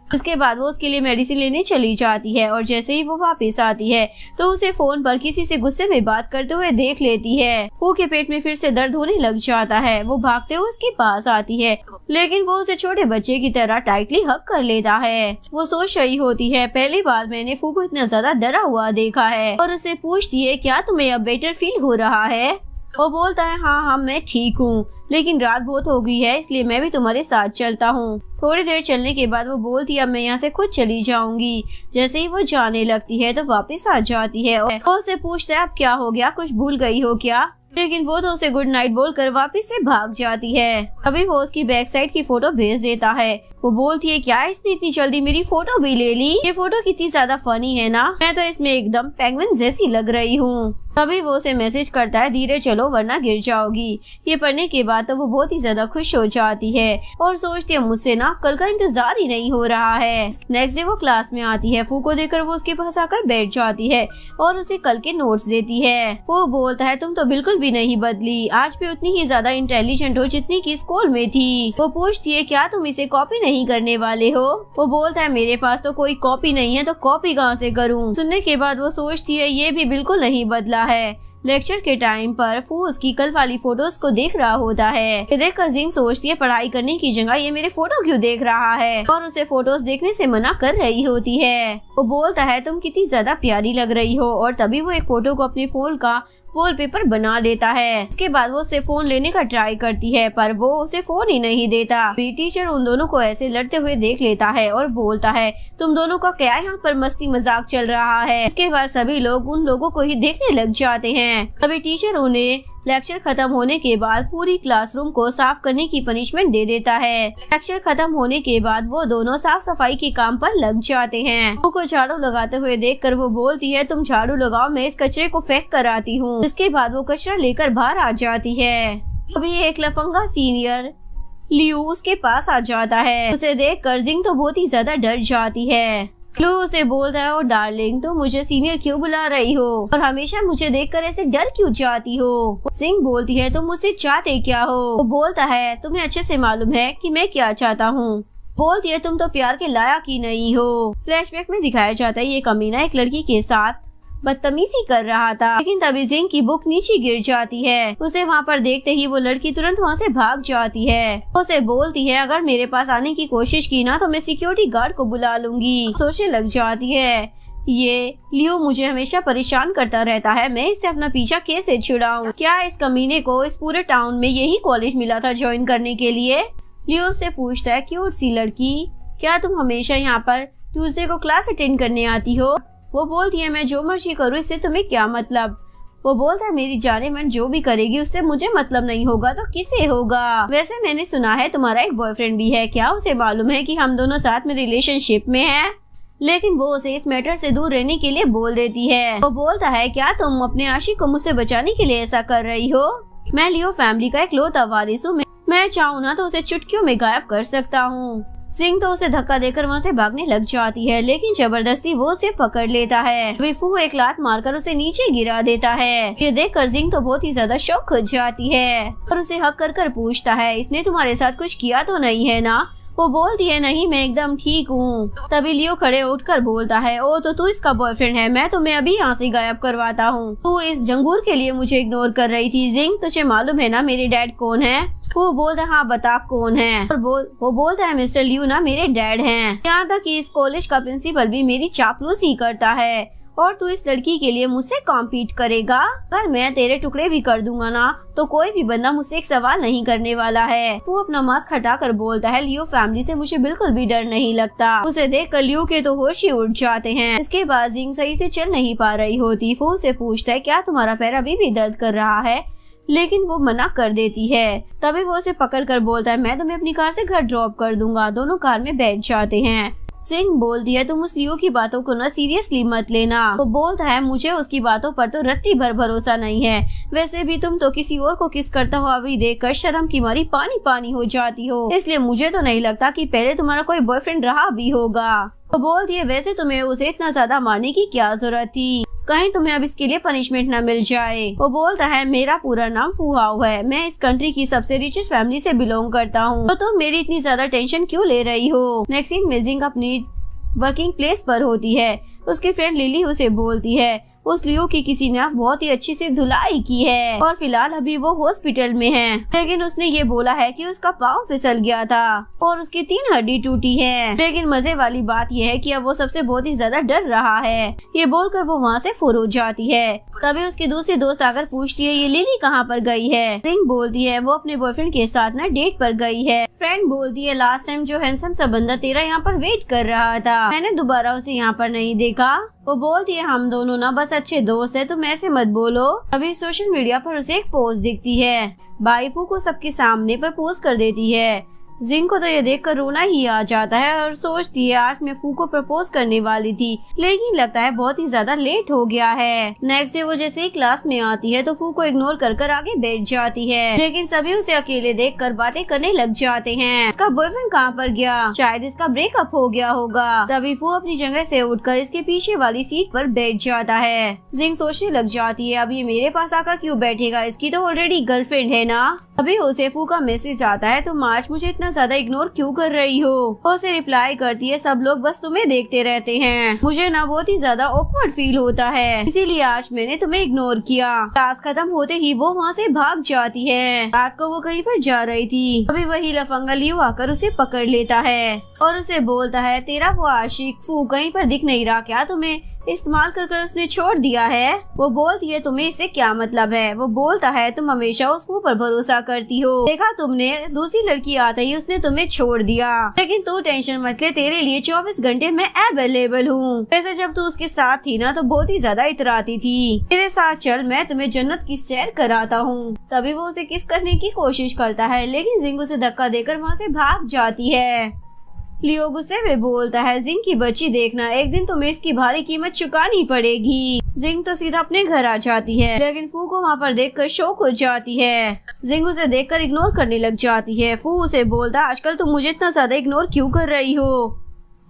Speaker 1: उसके बाद वो उसके लिए मेडिसिन लेने चली जाती है और जैसे ही वो वापस आती है तो उसे फोन पर किसी से गुस्से में बात करते हुए देख लेती है। फू के पेट में फिर से दर्द होने लग जाता है। वो भागते हुए उसके पास आती है, लेकिन वो उसे छोटे बच्चे की तरह टाइटली हग कर लेता है। वो सोच रही होती है पहली बार मैंने फू को इतना ज्यादा डरा हुआ देखा है, और उसे पूछती है क्या तुम्हें अब बेटर फील हो रहा है। वो बोलता है हाँ मैं ठीक हूँ, लेकिन रात बहुत हो गई है इसलिए मैं भी तुम्हारे साथ चलता हूँ। थोड़ी देर चलने के बाद वो बोलती है अब मैं यहाँ से खुद चली जाऊंगी। जैसे ही वो जाने लगती है तो वापस आ जाती है और वो उससे पूछता है अब क्या हो गया, कुछ भूल गई हो क्या, लेकिन वो तो उसे गुड नाइट बोलकर वापस से भाग जाती है। अभी वो उसकी बैक साइड की फोटो भेज देता है। वो बोलती है क्या इसने इतनी जल्दी मेरी फोटो भी ले ली, ये फोटो कितनी ज्यादा फनी है ना, मैं तो इसमें एकदम पेंगुइन जैसी लग रही हूँ। तभी वो उसे मैसेज करता है धीरे चलो वरना गिर जाओगी। ये पढ़ने के बाद तो वो बहुत ही ज्यादा खुश हो जाती है और सोचती है मुझसे ना कल का इंतजार ही नहीं हो रहा है। नेक्स्ट डे वो क्लास में आती है। फू को देखकर वो उसके पास आकर बैठ जाती है और उसे कल के नोट्स देती है। फू बोलता है तुम तो बिल्कुल भी नहीं बदली, आज भी उतनी ही ज्यादा इंटेलिजेंट हो जितनी की स्कूल में थी। वो पूछती है क्या तुम इसे कॉपी नहीं करने वाले हो। वो बोलता है मेरे पास तो कोई कॉपी नहीं है तो कॉपी कहाँ से करूँ। सुनने के बाद वो सोचती है ये भी बिल्कुल नहीं बदला है। लेक्चर के टाइम पर फू उसकी कल वाली फोटोज को देख रहा होता है। ये देखकर जिंग सोचती है पढ़ाई करने की जगह ये मेरे फोटो क्यों देख रहा है, और उसे फोटोज देखने से मना कर रही होती है। वो बोलता है तुम कितनी ज्यादा प्यारी लग रही हो, और तभी वो एक फोटो को अपने फोन का वॉलपेपर बना लेता है। इसके बाद वो उसे फोन लेने का ट्राई करती है पर वो उसे फोन ही नहीं देता। टीचर उन दोनों को ऐसे लड़ते हुए देख लेता है और बोलता है तुम दोनों का क्या यहाँ पर मस्ती मजाक चल रहा है। इसके बाद सभी लोग उन लोगों को ही देखने लग जाते हैं। तभी टीचर उन्हें लेक्चर खत्म होने के बाद पूरी क्लासरूम को साफ करने की पनिशमेंट दे देता है। लेक्चर खत्म होने के बाद वो दोनों साफ सफाई के काम पर लग जाते हैं। फू को झाड़ू लगाते हुए देखकर वो बोलती है तुम झाड़ू लगाओ, मैं इस कचरे को फेंक कर आती हूँ। इसके बाद वो कचरा लेकर बाहर आ जाती है। अभी एक लफंगा सीनियर लियू उसके पास आ जाता है। उसे देखकर जिंग तो बहुत ही ज्यादा डर जाती है। क्लू उसे बोलता है ओ डार्लिंग तुम मुझे सीनियर क्यों बुला रही हो और हमेशा मुझे देखकर ऐसे डर क्यों जाती हो। सिंह बोलती है तुम मुझसे चाहते क्या हो। वो बोलता है तुम्हें अच्छे से मालूम है कि मैं क्या चाहता हूँ। बोलती है तुम तो प्यार के लायक ही नहीं हो। फ्लैशबैक में दिखाया जाता है ये कमीना एक लड़की के साथ बदतमीजी कर रहा था, लेकिन तभी जिंग की बुक नीचे गिर जाती है। उसे वहाँ पर देखते ही वो लड़की तुरंत वहाँ से भाग जाती है। उसे बोलती है अगर मेरे पास आने की कोशिश की ना तो मैं सिक्योरिटी गार्ड को बुला लूंगी। सोचने लग जाती है ये लियो मुझे हमेशा परेशान करता रहता है, मैं इससे अपना पीछा कैसे छुड़ाऊं। क्या इस कमीने को इस पूरे टाउन में यही कॉलेज मिला था ज्वाइन करने के लिए। लियो से पूछता है क्यूट सी लड़की क्या तुम हमेशा यहाँ पर ट्यूसडे को क्लास अटेंड करने आती हो। वो बोलती है मैं जो मर्जी करूँ इससे तुम्हें क्या मतलब। वो बोलता है मेरी जाने मन जो भी करेगी उससे मुझे मतलब नहीं होगा तो किसे होगा। वैसे मैंने सुना है तुम्हारा एक बॉयफ्रेंड भी है, क्या उसे मालूम है कि हम दोनों साथ में रिलेशनशिप में हैं? लेकिन वो उसे इस मैटर से दूर रहने के लिए बोल देती है। वो बोलता है क्या तुम अपने आशिक को मुझसे बचाने के लिए ऐसा कर रही हो? मैं लियो फैमिली का इकलौता वारिस हूँ, मैं चाहूँ ना तो उसे चुटकियों में गायब कर सकता हूँ। जिंग तो उसे धक्का देकर वहाँ से भागने लग जाती है, लेकिन जबरदस्ती वो उसे पकड़ लेता है। विफू एक लात मारकर उसे नीचे गिरा देता है। ये देखकर जिंग तो बहुत ही ज्यादा शॉक हो जाती है और उसे हक कर पूछता है इसने तुम्हारे साथ कुछ किया तो नहीं है ना? वो बोलती है नहीं मैं एकदम ठीक हूँ। तभी लियो खड़े उठकर बोलता है ओ तो तू इसका बॉयफ्रेंड है, मैं तुम्हें अभी यहाँ से गायब करवाता हूँ। तू इस जंगूर के लिए मुझे इग्नोर कर रही थी। जिंग तुझे मालूम है ना मेरे डैड कौन है? वो बोलता है हाँ बता कौन है। और वो बोलता है मिस्टर लियो ना मेरे डैड हैं। यहाँ तक कि इस कॉलेज का प्रिंसिपल भी मेरी चापलूसी करता है और तू इस लड़की के लिए मुझसे कॉम्पीट करेगा। अगर मैं तेरे टुकड़े भी कर दूंगा ना तो कोई भी बंदा मुझसे एक सवाल नहीं करने वाला है। वो अपना मास्क हटाकर बोलता है लियो फैमिली से मुझे बिल्कुल भी डर नहीं लगता। उसे देखकर लियो के तो होश ही उड़ जाते हैं। इसके बाद जिंग सही से चल नहीं पा रही होती। वो उसे पूछता है क्या तुम्हारा पैर अभी भी दर्द कर रहा है? लेकिन वो मना कर देती है। तभी वो उसे पकड़ कर बोलता है मैं तुम्हें अपनी कार से घर ड्रॉप कर दूंगा। दोनों कार में बैठ जाते हैं। जिंग बोलती है तुम उस लियो की बातों को ना सीरियसली मत लेना। वो बोलता है मुझे उसकी बातों पर तो रत्ती भर भरोसा नहीं है। वैसे भी तुम तो किसी और को किस करता हुआ अभी देखकर शर्म की मारी पानी पानी हो जाती हो, इसलिए मुझे तो नहीं लगता कि पहले तुम्हारा कोई बॉयफ्रेंड रहा भी होगा। वो बोलती है वैसे तुम्हें उसे इतना ज्यादा मारने की क्या जरूरत थी, कहीं तुम्हें अब इसके लिए पनिशमेंट न मिल जाए। वो बोलता है मेरा पूरा नाम फुहाओ है, मैं इस कंट्री की सबसे रिचेस्ट फैमिली से बिलोंग करता हूँ, तो तुम मेरी इतनी ज्यादा टेंशन क्यों ले रही हो? नेक्स्ट सीन में जिंग अपनी वर्किंग प्लेस पर होती है। उसकी फ्रेंड लिली उसे बोलती है उस लियो की किसी ने बहुत ही अच्छी से धुलाई की है और फिलहाल अभी वो हॉस्पिटल में है। लेकिन उसने ये बोला है कि उसका पाँव फिसल गया था और उसकी 3 हड्डी टूटी है। लेकिन मजे वाली बात यह है कि अब वो सबसे बहुत ही ज्यादा डर रहा है। ये बोलकर वो वहाँ से फुर हो जाती है। तभी उसकी दूसरी दोस्त आकर पूछती है ये लिली कहाँ पर गई है? जिंग बोलती है वो अपने बॉयफ्रेंड के साथ ना डेट पर गई है। फ्रेंड बोलती है लास्ट टाइम जो हैंडसम सा बंदा तेरा यहाँ पर वेट कर रहा था, मैंने दोबारा उसे यहाँ पर नहीं देखा। वो बोलती है हम दोनों ना बस अच्छे दोस्त है, तुम ऐसे मत बोलो। अभी सोशल मीडिया पर उसे एक पोस्ट दिखती है। बाईफू को सबके सामने पर पोस्ट कर देती है। जिंग को तो ये देखकर रोना ही आ जाता है और सोचती है आज मैं फू को प्रपोज करने वाली थी, लेकिन लगता है बहुत ही ज्यादा लेट हो गया है। नेक्स्ट डे वो जैसे ही क्लास में आती है तो फू को इग्नोर कर आगे बैठ जाती है, लेकिन सभी उसे अकेले देखकर बातें करने लग जाते हैं। इसका बॉयफ्रेंड कहाँ पर गया? शायद इसका ब्रेकअप हो गया होगा। तभी फू अपनी जगह से उठकर इसके पीछे वाली सीट पर बैठ जाता है। जिंग सोचने लग जाती है अब ये मेरे पास आकर क्यों बैठेगा, इसकी तो ऑलरेडी गर्लफ्रेंड है ना। अभी उसे फू का मैसेज आता है तुम आज मुझे इतना ज्यादा इग्नोर क्यों कर रही हो? वो उसे रिप्लाई करती है सब लोग बस तुम्हें देखते रहते हैं, मुझे ना बहुत ही ज्यादा ऑकवर्ड फील होता है, इसीलिए आज मैंने तुम्हें इग्नोर किया। क्लास खत्म होते ही वो वहाँ से भाग जाती है। रात को वो कहीं पर जा रही थी, अभी वही लफंगा लियो आकर उसे पकड़ लेता है और उसे बोलता है तेरा वो आशिक फू कहीं पर दिख नहीं रहा क्या तुम्हें? इस्तेमाल कर उसने छोड़ दिया है। वो बोलती है तुम्हें इससे क्या मतलब है? वो बोलता है तुम हमेशा उस फू पर भरोसा करती हो, देखा तुमने दूसरी लड़की आते ही उसने तुम्हें छोड़ दिया, लेकिन तू टेंशन मत ले तेरे लिए 24 घंटे मैं अवेलेबल हूँ। वैसे जब तू उसके साथ थी ना तो बहुत ही ज्यादा इतराती थी, मेरे साथ चल मैं तुम्हें जन्नत की सैर कराता हूँ। तभी वो उसे किस करने की कोशिश करता है, लेकिन जिंग उसे धक्का देकर वहाँ से भाग जाती है। लियो गुस्से में बोलता है जिंग की बच्ची देखना, एक दिन तुम्हें इसकी भारी कीमत चुकानी पड़ेगी। जिंग तो सीधा अपने घर आ जाती है, लेकिन फू को वहाँ पर देखकर शौक हो जाती है। जिंग उसे देखकर इग्नोर करने लग जाती है। फू उसे बोलता है आजकल तुम मुझे इतना ज्यादा इग्नोर क्यों कर रही हो?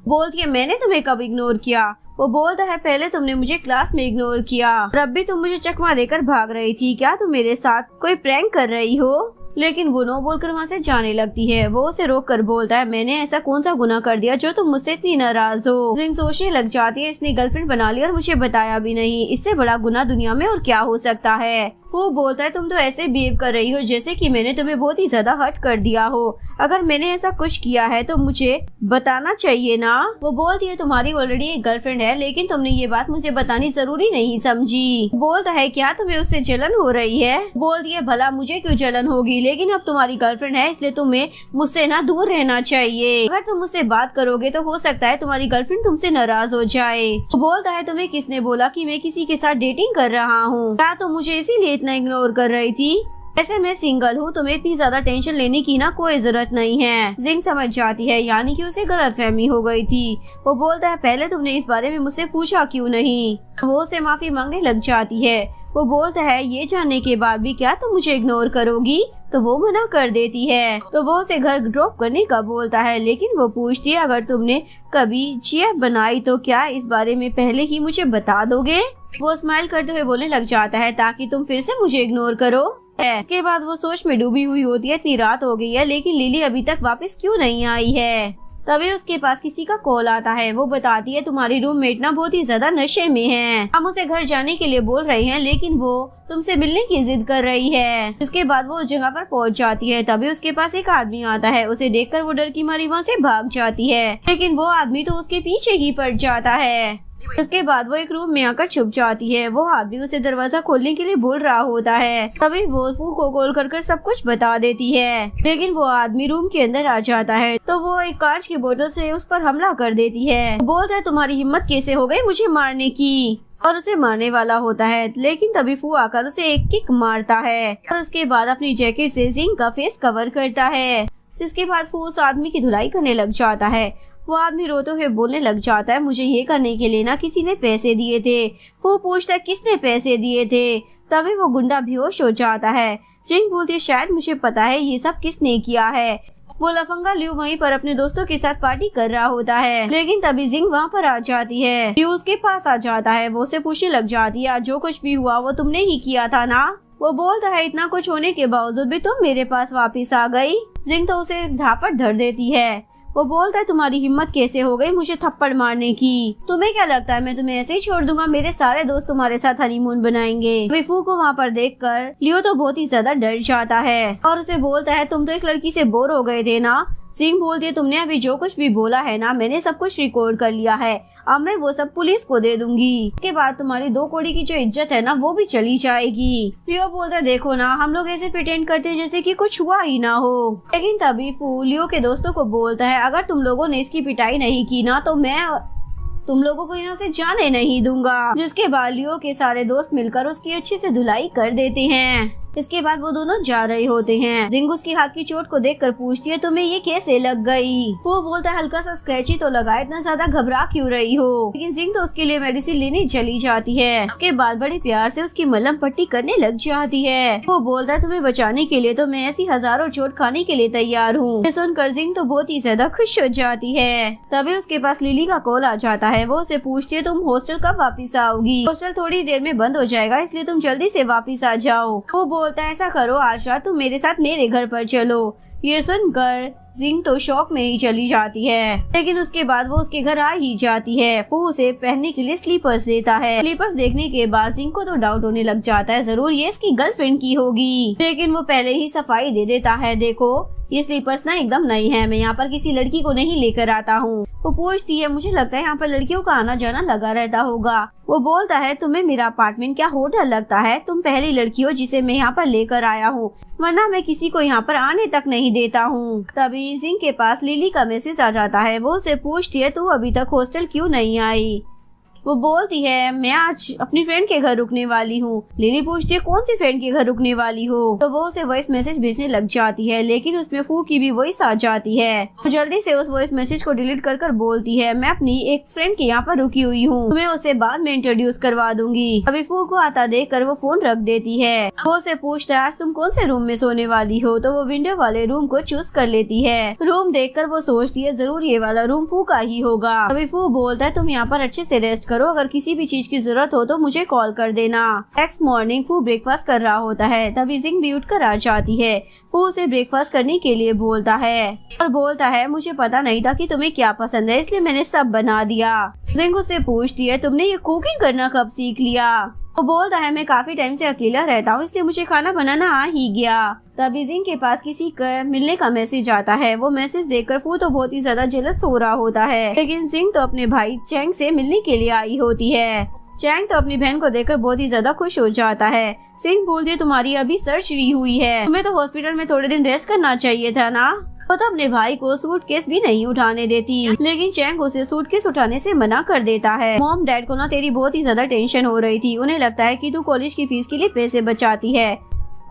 Speaker 1: बोलती है मैंने तुम्हें कब इग्नोर किया? वो बोलता है पहले तुमने मुझे क्लास में इग्नोर किया और अब भी तुम मुझे चकमा देकर भाग रही थी, क्या तुम मेरे साथ कोई प्रैंक कर रही हो? लेकिन वो नो बोलकर वहाँ से जाने लगती है। वो उसे रोक कर बोलता है मैंने ऐसा कौन सा गुनाह कर दिया जो तुम मुझसे इतनी नाराज हो? जिंग सोचने लग जाती है इसने गर्लफ्रेंड बना ली और मुझे बताया भी नहीं, इससे बड़ा गुनाह दुनिया में और क्या हो सकता है। वो बोलता है तुम तो ऐसे बिहेव कर रही हो जैसे कि मैंने तुम्हें बहुत ही ज्यादा हर्ट कर दिया हो। अगर मैंने ऐसा कुछ किया है तो मुझे बताना चाहिए ना। वो बोलती है तुम्हारी ऑलरेडी एक गर्लफ्रेंड है, लेकिन तुमने ये बात मुझे बतानी जरूरी नहीं समझी। बोलता है क्या तुम्हें उससे जलन हो रही है। बोलती है भला मुझे क्यों जलन होगी, लेकिन अब तुम्हारी गर्लफ्रेंड है इसलिए तुम्हें मुझसे ना दूर रहना चाहिए। अगर तुम मुझसे बात करोगे तो हो सकता है तुम्हारी गर्लफ्रेंड तुमसे नाराज हो जाए। बोलता है तुम्हें किसने बोला कि मैं किसी के साथ डेटिंग कर रहा हूँ, क्या तुम मुझे इसीलिए इतना इग्नोर कर रही थी। ऐसे मैं सिंगल हूँ, तुम्हें इतनी ज्यादा टेंशन लेने की ना कोई जरूरत नहीं है। जिंग समझ जाती है यानी कि उसे गलतफहमी हो गई थी। वो बोलता है पहले तुमने इस बारे में मुझसे पूछा क्यों नहीं। वो उसे माफी मांगने लग जाती है। वो बोलता है ये जानने के बाद भी क्या तुम मुझे इग्नोर करोगी, तो वो मना कर देती है। तो वो उसे घर ड्रॉप करने का बोलता है, लेकिन वो पूछती है अगर तुमने कभी GF बनाई तो क्या इस बारे में पहले ही मुझे बता दोगे। वो स्माइल करते हुए बोलने लग जाता है ताकि तुम फिर से मुझे इग्नोर करो। इसके बाद वो सोच में डूबी हुई होती है। इतनी रात हो गई है लेकिन लिली अभी तक वापस क्यों नहीं आई है। तभी उसके पास किसी का कॉल आता है। वो बताती है तुम्हारी रूममेट ना बहुत ही ज्यादा नशे में है, हम उसे घर जाने के लिए बोल रहे हैं लेकिन वो तुमसे मिलने की जिद कर रही है। इसके बाद वो उस जगह पर पहुंच जाती है। तभी उसके पास एक आदमी आता है। उसे देखकर वो डर की मारी वहाँ से भाग जाती है, लेकिन वो आदमी तो उसके पीछे ही पड़ जाता है। उसके बाद वो एक रूम में आकर छुप जाती है। वो आदमी उसे दरवाजा खोलने के लिए बोल रहा होता है। तभी वो फू को कॉल कर सब कुछ बता देती है, लेकिन वो आदमी रूम के अंदर आ जाता है तो वो एक कांच की बोतल से उस पर हमला कर देती है। बोलता है तुम्हारी हिम्मत कैसे हो गई मुझे मारने की, और उसे मारने वाला होता है। लेकिन तभी फू आकर उसे एक किक मारता है और उसके बाद अपनी जैकेट से जिंग का फेस कवर करता है। जिसके बाद फू उस आदमी की धुलाई करने लग जाता है। वो आदमी रोते हुए बोलने लग जाता है मुझे ये करने के लिए ना किसी ने पैसे दिए थे। वो पूछता है किसने पैसे दिए थे। तभी वो गुंडा बेहोश हो जाता है। जिंग बोलती है शायद मुझे पता है ये सब किसने किया है। वो लफंगा ल्यू वहीं पर अपने दोस्तों के साथ पार्टी कर रहा होता है, लेकिन तभी जिंग वहाँ पर आ जाती है। ल्यू उसके पास आ जाता है। वो उसे पूछने लग जाती है जो कुछ भी हुआ वो तुमने ही किया था ना। वो बोलता है इतना कुछ होने के बावजूद भी तुम मेरे पास वापिस आ गई। जिंग तो उसे झापट धर देती है। वो बोलता है तुम्हारी हिम्मत कैसे हो गई मुझे थप्पड़ मारने की, तुम्हें क्या लगता है मैं तुम्हें ऐसे ही छोड़ दूंगा, मेरे सारे दोस्त तुम्हारे साथ हनीमून बनाएंगे। विफू को वहाँ पर देखकर लियो तो बहुत ही ज्यादा डर जाता है और उसे बोलता है तुम तो इस लड़की से बोर हो गए थे ना। जिंग बोलती है तुमने अभी जो कुछ भी बोला है ना मैंने सब कुछ रिकॉर्ड कर लिया है, अब मैं वो सब पुलिस को दे दूंगी। इसके बाद तुम्हारी 2 कौड़ी की जो इज्जत है ना वो भी चली जाएगी। लियो बोलता है देखो ना हम लोग ऐसे प्रिटेंड करते हैं जैसे कि कुछ हुआ ही ना हो। लेकिन तभी फू लियो के दोस्तों को बोलता है अगर तुम लोगों ने इसकी पिटाई नहीं की ना तो मैं तुम लोगों को यहाँ से जाने नहीं दूंगा। जिसके बाद लियो के सारे दोस्त मिलकर उसकी अच्छे से धुलाई कर देते हैं। इसके बाद वो दोनों जा रहे होते हैं। जिंग उसकी हाथ की चोट को देखकर पूछती है तुम्हें ये कैसे लग गई। वो बोलता है हल्का सा स्क्रैच ही तो लगा, इतना ज्यादा घबरा क्यों रही हो। लेकिन जिंग तो उसके लिए मेडिसिन लेने चली जाती है। उसके बाद बड़े प्यार से उसकी मलहम पट्टी करने लग जाती है। वो बोलता है तुम्हें बचाने के लिए तो मैं ऐसी हजारों चोट खाने के लिए तैयार हूँ। सुनकर जिंग तो बहुत ही ज्यादा खुश हो जाती है। तभी उसके पास लिली का कॉल आ जाता है। वो उसे पूछती है तुम हॉस्टल कब वापिस आओगी, हॉस्टल थोड़ी देर में बंद हो जाएगा इसलिए तुम जल्दी से वापिस आ जाओ। वो बोलता है ऐसा करो आज रात तुम मेरे साथ मेरे घर पर चलो। ये सुनकर जिंग तो शॉक में ही चली जाती है, लेकिन उसके बाद वो उसके घर आ ही जाती है। वो उसे पहनने के लिए स्लीपर्स देता है। स्लीपर्स देखने के बाद जिंग को तो डाउट होने लग जाता है जरूर ये इसकी गर्लफ्रेंड की होगी, लेकिन वो पहले ही सफाई दे देता है देखो ये स्लीपर्स ना एकदम नई है, मैं यहाँ पर किसी लड़की को नहीं लेकर आता हूँ। वो पूछती है मुझे लगता है यहाँ पर लड़कियों का आना जाना लगा रहता होगा। वो बोलता है तुम्हें मेरा अपार्टमेंट क्या होटल लगता है, तुम पहली लड़की हो जिसे मैं यहाँ पर लेकर आया हूँ, वरना मैं किसी को यहाँ पर आने तक नहीं देता हूँ। तभी जिंग के पास लिली का मैसेज आ जाता है। वो उसे पूछती है तू अभी तक हॉस्टल क्यों नहीं आई। वो बोलती है मैं आज अपनी फ्रेंड के घर रुकने वाली हूँ। लिली पूछती है कौन सी फ्रेंड के घर रुकने वाली हो। तो वो उसे वॉइस मैसेज भेजने लग जाती है, लेकिन उसमें फू की भी वॉइस आ जाती है। तो जल्दी से उस वॉइस मैसेज को डिलीट कर बोलती है मैं अपनी एक फ्रेंड के यहाँ पर रुकी हुई हूँ, तुम्हें उसे बाद में इंट्रोड्यूस करवा दूंगी। अभी फू को आता देख कर वो फोन रख देती है। वो उसे पूछता है आज तुम कौन से रूम में सोने वाली हो। तो वो विंडो वाले रूम को चूज कर लेती है। रूम देख कर वो सोचती है जरूर ये वाला रूम फू का ही होगा। अभी फू बोलता है तुम यहाँ पर अच्छे से रेस्ट करो, अगर किसी भी चीज की जरूरत हो तो मुझे कॉल कर देना। नेक्स्ट मॉर्निंग फू ब्रेकफास्ट कर रहा होता है। तभी जिंग भी उठकर आ जाती है। फू उसे ब्रेकफास्ट करने के लिए बोलता है और बोलता है मुझे पता नहीं था कि तुम्हें क्या पसंद है इसलिए मैंने सब बना दिया। जिंग उससे पूछती है तुमने ये कुकिंग करना कब सीख लिया। वो बोलता है मैं काफी टाइम से अकेला रहता हूँ, इसलिए मुझे खाना बनाना आ ही गया। तभी जिंग के पास किसी का मिलने का मैसेज आता है। वो मैसेज देखकर फू तो बहुत ही ज्यादा जेलस हो रहा होता है, लेकिन जिंग तो अपने भाई चैंग से मिलने के लिए आई होती है। चैंग तो अपनी बहन को देखकर बहुत ही ज्यादा खुश हो जाता है। जिंग बोलती है तुम्हारी अभी सर्जरी हुई है, तुम्हें तो हॉस्पिटल में थोड़े दिन रेस्ट करना चाहिए था ना। वो तो अपने भाई को सूटकेस भी नहीं उठाने देती, लेकिन चैंग उसे सूटकेस उठाने से मना कर देता है। मॉम डैड को ना तेरी बहुत ही ज्यादा टेंशन हो रही थी, उन्हें लगता है कि तू कॉलेज की फीस के लिए पैसे बचाती है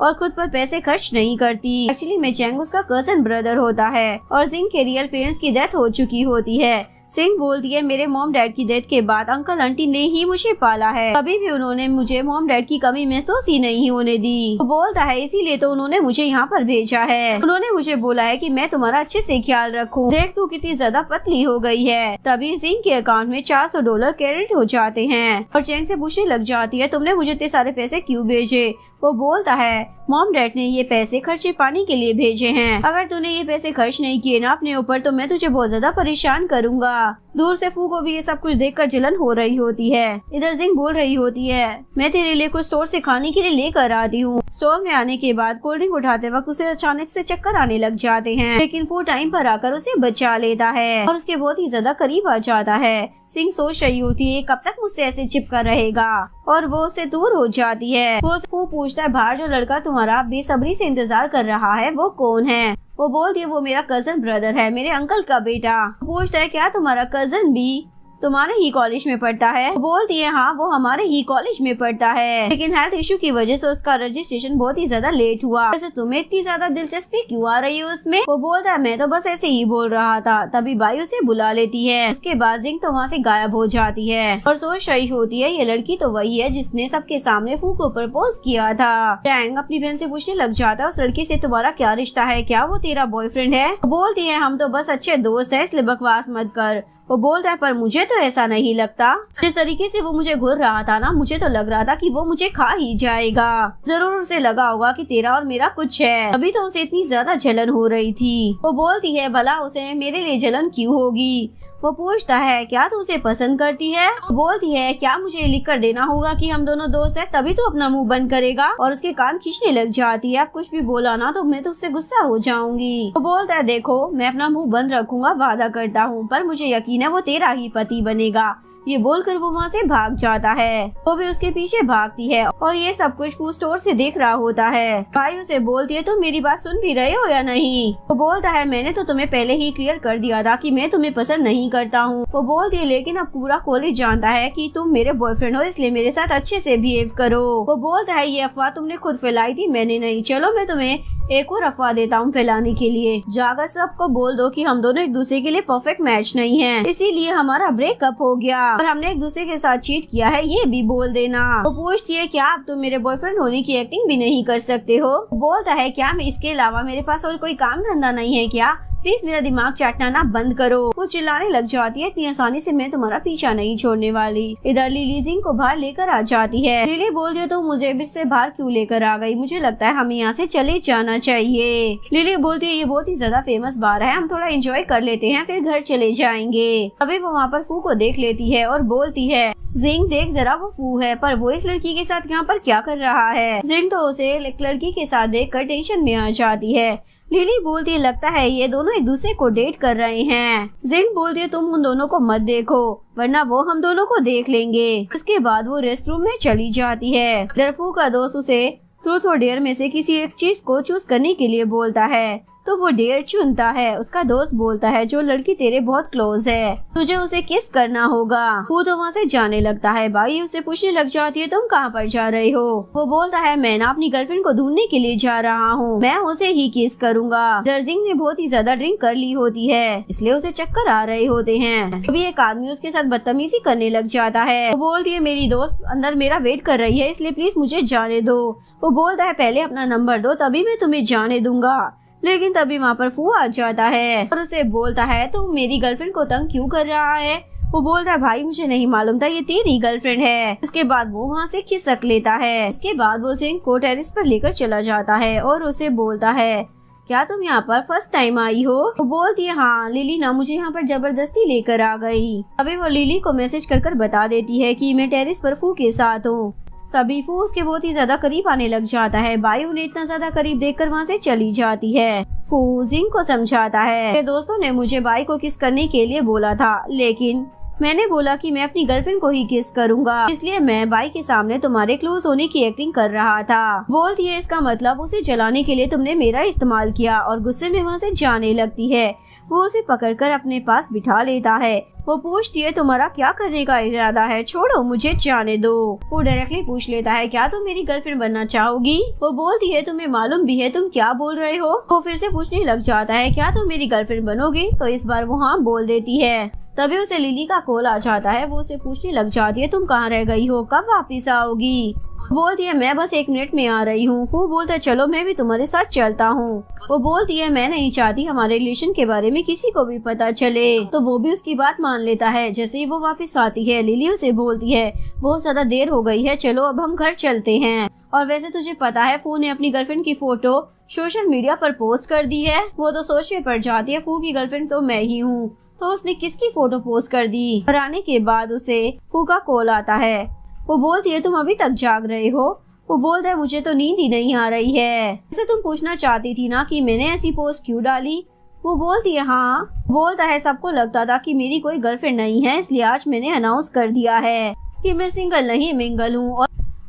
Speaker 1: और खुद पर पैसे खर्च नहीं करती। एक्चुअली में चैंग उसका कजन ब्रदर होता है और जिंग के रियल पेरेंट्स की डेथ हो चुकी होती है। जिंग बोलती है मेरे मॉम डैड की डेथ के बाद अंकल आंटी ने ही मुझे पाला है, कभी भी उन्होंने मुझे मॉम डैड की कमी महसूस ही नहीं होने दी। वो बोलता है इसीलिए तो उन्होंने मुझे यहाँ पर भेजा है, उन्होंने मुझे बोला है कि मैं तुम्हारा अच्छे से ख्याल रखूं। देख तू कितनी ज्यादा पतली हो गई है। तभी जिंग के अकाउंट में $400 क्रेडिट हो जाते हैं और चैंग से पूछने लग जाती है तुमने मुझे इतने सारे पैसे क्यों भेजे। वो बोलता है मॉम डैड ने ये पैसे खर्चे पानी के लिए भेजे हैं, अगर तूने ये पैसे खर्च नहीं किए ना अपने ऊपर तो मैं तुझे बहुत ज्यादा परेशान करूंगा। दूर से फू को भी ये सब कुछ देखकर जलन हो रही होती है। इधर जिंग बोल रही होती है मैं तेरे लिए कुछ स्टोर से खाने के लिए लेकर आती हूँ। स्टोर में आने के बाद कोल्ड ड्रिंक उठाते वक्त उसे अचानक से चक्कर आने लग जाते हैं, लेकिन फू टाइम पर आकर उसे बचा लेता है और उसके बहुत ही ज्यादा करीब आ जाता है। जिंग सोच रही होती है कब तक मुझसे ऐसे चिपका रहेगा और वो उससे दूर हो जाती है। वो पूछता है बाहर जो लड़का तुम्हारा बेसब्री से इंतजार कर रहा है वो कौन है। वो बोलती है वो मेरा कजन ब्रदर है, मेरे अंकल का बेटा। पूछता है क्या तुम्हारा कजन भी तुम्हारे ही कॉलेज में पढ़ता है। वो बोलती है हाँ वो हमारे ही कॉलेज में पढ़ता है, लेकिन हेल्थ इशू की वजह से उसका रजिस्ट्रेशन बहुत ही ज्यादा लेट हुआ। वैसे तुम्हें इतनी ज्यादा दिलचस्पी क्यों आ रही है उसमें। वो बोलता है मैं तो बस ऐसे ही बोल रहा था। तभी बाई उसे बुला लेती है। उसके बाद जिंग तो वहाँ से गायब हो जाती है और सोच रही होती है ये लड़की तो वही है जिसने सबके सामने फू को प्रपोज किया था। चैंग अपनी बहन से पूछने लग जाता है उस लड़की से तुम्हारा क्या रिश्ता है, क्या वो तेरा बॉयफ्रेंड है। बोलती है हम तो बस अच्छे दोस्त है, इसलिए बकवास मत कर। वो बोलता है पर मुझे तो ऐसा नहीं लगता, जिस तरीके से वो मुझे घूर रहा था ना मुझे तो लग रहा था कि वो मुझे खा ही जाएगा। जरूर उसे लगा होगा कि तेरा और मेरा कुछ है, अभी तो उसे इतनी ज्यादा जलन हो रही थी। वो बोलती है भला उसे मेरे लिए जलन क्यों होगी। वो पूछता है क्या तू उसे पसंद करती है। वो बोलती है क्या मुझे लिख कर देना होगा कि हम दोनों दोस्त हैं तभी तो अपना मुंह बंद करेगा, और उसके कान खींचने लग जाती है। अब कुछ भी बोला ना तो मैं तो उससे गुस्सा हो जाऊंगी। वो बोलता है देखो मैं अपना मुंह बंद रखूंगा, वादा करता हूँ, पर मुझे यकीन है वो तेरा ही पति बनेगा। ये बोलकर वो वहाँ से भाग जाता है। वो भी उसके पीछे भागती है और ये सब कुछ फूड स्टोर से देख रहा होता है। भाई उसे बोलती है तुम मेरी बात सुन भी रहे हो या नहीं। वो बोलता है मैंने तो तुम्हें पहले ही क्लियर कर दिया था कि मैं तुम्हें पसंद नहीं करता हूँ। वो बोलती है लेकिन अब पूरा कॉलेज जानता है कि तुम मेरे बॉयफ्रेंड हो, इसलिए मेरे साथ अच्छे से बिहेव करो। वो बोलता है ये अफवाह तुमने खुद फैलाई थी, मैंने नहीं। चलो मैं तुम्हें एक और अफवाह देता हूँ फैलाने के लिए। जाकर सबको बोल दो कि हम दोनों एक दूसरे के लिए परफेक्ट मैच नहीं हैं, इसीलिए हमारा ब्रेकअप हो गया और हमने एक दूसरे के साथ चीट किया है, ये भी बोल देना। वो पूछती है क्या अब तुम मेरे बॉयफ्रेंड होने की एक्टिंग भी नहीं कर सकते हो। बोलता है क्या मैं इसके अलावा मेरे पास और कोई काम धंधा नहीं है क्या, प्लीज मेरा दिमाग चाटना ना बंद करो। वो चिल्लाने लग जाती है इतनी आसानी से मैं तुम्हारा पीछा नहीं छोड़ने वाली। इधर लिली जिंग को बाहर लेकर आ जाती है। लिली बोलती है तो मुझे भी से बाहर क्यों लेकर आ गई, मुझे लगता है हमें यहाँ से चले जाना चाहिए। लिली बोलती है ये बहुत ही ज्यादा फेमस बार है, हम थोड़ा एंजॉय कर लेते हैं फिर घर चले जाएंगे। अभी वो वहाँ पर फू को देख लेती है और बोलती है जिंग देख जरा वो फू है, पर वो इस लड़की के साथ यहाँ पर क्या कर रहा है। जिंग तो उसे एक लड़की के साथ देखकर टेंशन में आ जाती है। लिली बोलती है लगता है ये दोनों एक दूसरे को डेट कर रहे हैं। जिंग बोलती है तुम उन दोनों को मत देखो वरना वो हम दोनों को देख लेंगे। उसके बाद वो रेस्ट रूम में चली जाती है। फू का दोस्त उसे ट्रूथ और डेयर में से किसी एक चीज को चूज करने के लिए बोलता है तो वो डेयर चुनता है। उसका दोस्त बोलता है जो लड़की तेरे बहुत क्लोज है तुझे उसे किस करना होगा। वो तो वहाँ से जाने लगता है। बाई उसे पूछने लग जाती है तुम कहाँ पर जा रहे हो। वो बोलता है मैं ना अपनी गर्लफ्रेंड को ढूंढने के लिए जा रहा हूँ, मैं उसे ही किस करूँगा। जिंग ने बहुत ही ज्यादा ड्रिंक कर ली होती है इसलिए उसे चक्कर आ रहे होते हैं। तभी एक आदमी उसके साथ बदतमीजी करने लग जाता है। वो बोलती है मेरी दोस्त अंदर मेरा वेट कर रही है इसलिए प्लीज मुझे जाने दो। वो बोलता है पहले अपना नंबर दो तभी मैं तुम्हें जाने दूंगा, लेकिन तभी वहाँ पर फू आ जाता है और उसे बोलता है तो मेरी गर्लफ्रेंड को तंग क्यों कर रहा है। वो बोलता है भाई मुझे नहीं मालूम था ये तेरी गर्लफ्रेंड है। उसके बाद वो वहाँ से खिसक लेता है। इसके बाद वो जिंग को टेरेस पर लेकर चला जाता है और उसे बोलता है क्या तुम यहाँ पर फर्स्ट टाइम आई हो। वो बोलती है हाँ लिली ना मुझे यहाँ पर जबरदस्ती लेकर आ गई। अभी वो लिली को मैसेज कर बता देती है कि मैं टेरेस पर फू के साथ हूँ। तभी फू उसके बहुत ही ज्यादा करीब आने लग जाता है। बाई उन्हें इतना ज्यादा करीब देखकर वहाँ से चली जाती है। फू जिंग को समझाता है कि दोस्तों ने मुझे बाई को किस करने के लिए बोला था, लेकिन मैंने बोला कि मैं अपनी गर्लफ्रेंड को ही किस करूंगा, इसलिए मैं बाई के सामने तुम्हारे क्लोज होने की एक्टिंग कर रहा था। बोलती है इसका मतलब उसे जलाने के लिए तुमने मेरा इस्तेमाल किया, और गुस्से में वहाँ से जाने लगती है। वो उसे पकड़कर अपने पास बिठा लेता है। वो पूछती है तुम्हारा क्या करने का इरादा है, छोड़ो मुझे जाने दो। वो डायरेक्टली पूछ लेता है क्या तुम मेरी गर्लफ्रेंड बनना चाहोगी। वो बोलती है तुम्हें मालूम भी है तुम क्या बोल रहे हो। वो फिर से पूछने लग जाता है क्या तुम मेरी गर्लफ्रेंड बनोगी, तो इस बार वो हाँ बोल देती है। तभी उसे लिली का कॉल आ जाता है। वो उसे पूछने लग जाती है तुम कहाँ रह गई हो, कब वापिस आओगी। बोलती है मैं बस 1 मिनट में आ रही हूँ। वो बोलता है चलो मैं भी तुम्हारे साथ चलता हूँ। वो बोलती है मैं नहीं चाहती हमारे रिलेशन के बारे में किसी को भी पता चले, तो वो भी उसकी बात मान लेता है। जैसे ही वो वापस आती है लिली उसे बोलती है बहुत ज्यादा देर हो गई है, चलो अब हम घर चलते हैं। और वैसे तुझे पता है फू ने अपनी गर्लफ्रेंड की फोटो सोशल मीडिया पर पोस्ट कर दी है। वो तो सोच में पड़ जाती है फू की गर्लफ्रेंड तो मैं ही हूँ, तो उसने किसकी फोटो पोस्ट कर दी। घर आने के बाद उसे फू का कॉल आता है। वो बोलती है तुम अभी तक जाग रहे हो। वो बोलता है मुझे तो नींद ही नहीं आ रही है। जैसे तुम पूछना चाहती थी ना कि मैंने ऐसी पोस्ट क्यों डाली। वो बोलती है हाँ। बोलता है सबको लगता था कि मेरी कोई गर्लफ्रेंड नहीं है, इसलिए आज मैंने अनाउंस कर दिया है कि मैं सिंगल नहीं मिंगल हूँ।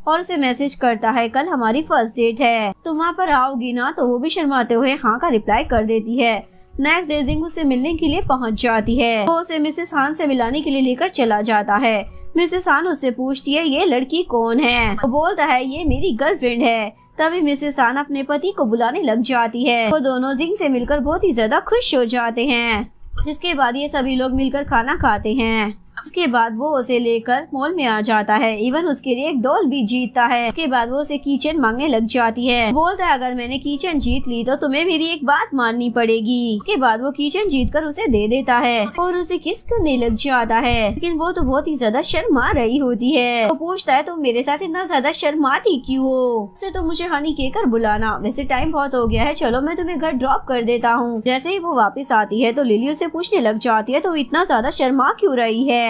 Speaker 1: और उसे मैसेज करता है कल हमारी फर्स्ट डेट है, तुम वहाँ पर आओगी ना। तो वो भी शर्माते हुए हाँ का रिप्लाई कर देती है। नेक्स्ट डे जिंग उससे मिलने के लिए पहुंच जाती है। वो उसे मिसेस हान से मिलाने के लिए लेकर चला जाता है। मिसेस हान उससे पूछती है ये लड़की कौन है। वो बोलता है ये मेरी गर्लफ्रेंड है। तभी मिसेस हान अपने पति को बुलाने लग जाती है। वो दोनों जिंग से मिलकर बहुत ही ज्यादा खुश हो जाते हैं। जिसके बाद ये सभी लोग मिलकर खाना खाते हैं। उसके बाद वो उसे लेकर मॉल में आ जाता है। इवन उसके लिए एक डॉल भी जीतता है। उसके बाद वो उसे कीचेन मांगने लग जाती है। बोलता है अगर मैंने कीचेन जीत ली तो तुम्हें मेरी एक बात माननी पड़ेगी। उसके बाद वो कीचेन जीतकर उसे दे देता है और उसे किस करने लग जाता है, लेकिन वो तो बहुत ही ज्यादा शर्मा रही होती है। वो पूछता है तुम मेरे साथ इतना ज्यादा शर्माती क्यों हो, उससे तो मुझे हनी कहकर बुलाना। वैसे टाइम बहुत हो गया है, चलो मैं तुम्हें घर ड्रॉप कर देता हूँ। जैसे ही वो वापस आती है तो लिली उसे पूछने लग जाती है तो इतना ज्यादा शर्मा क्यों रही है,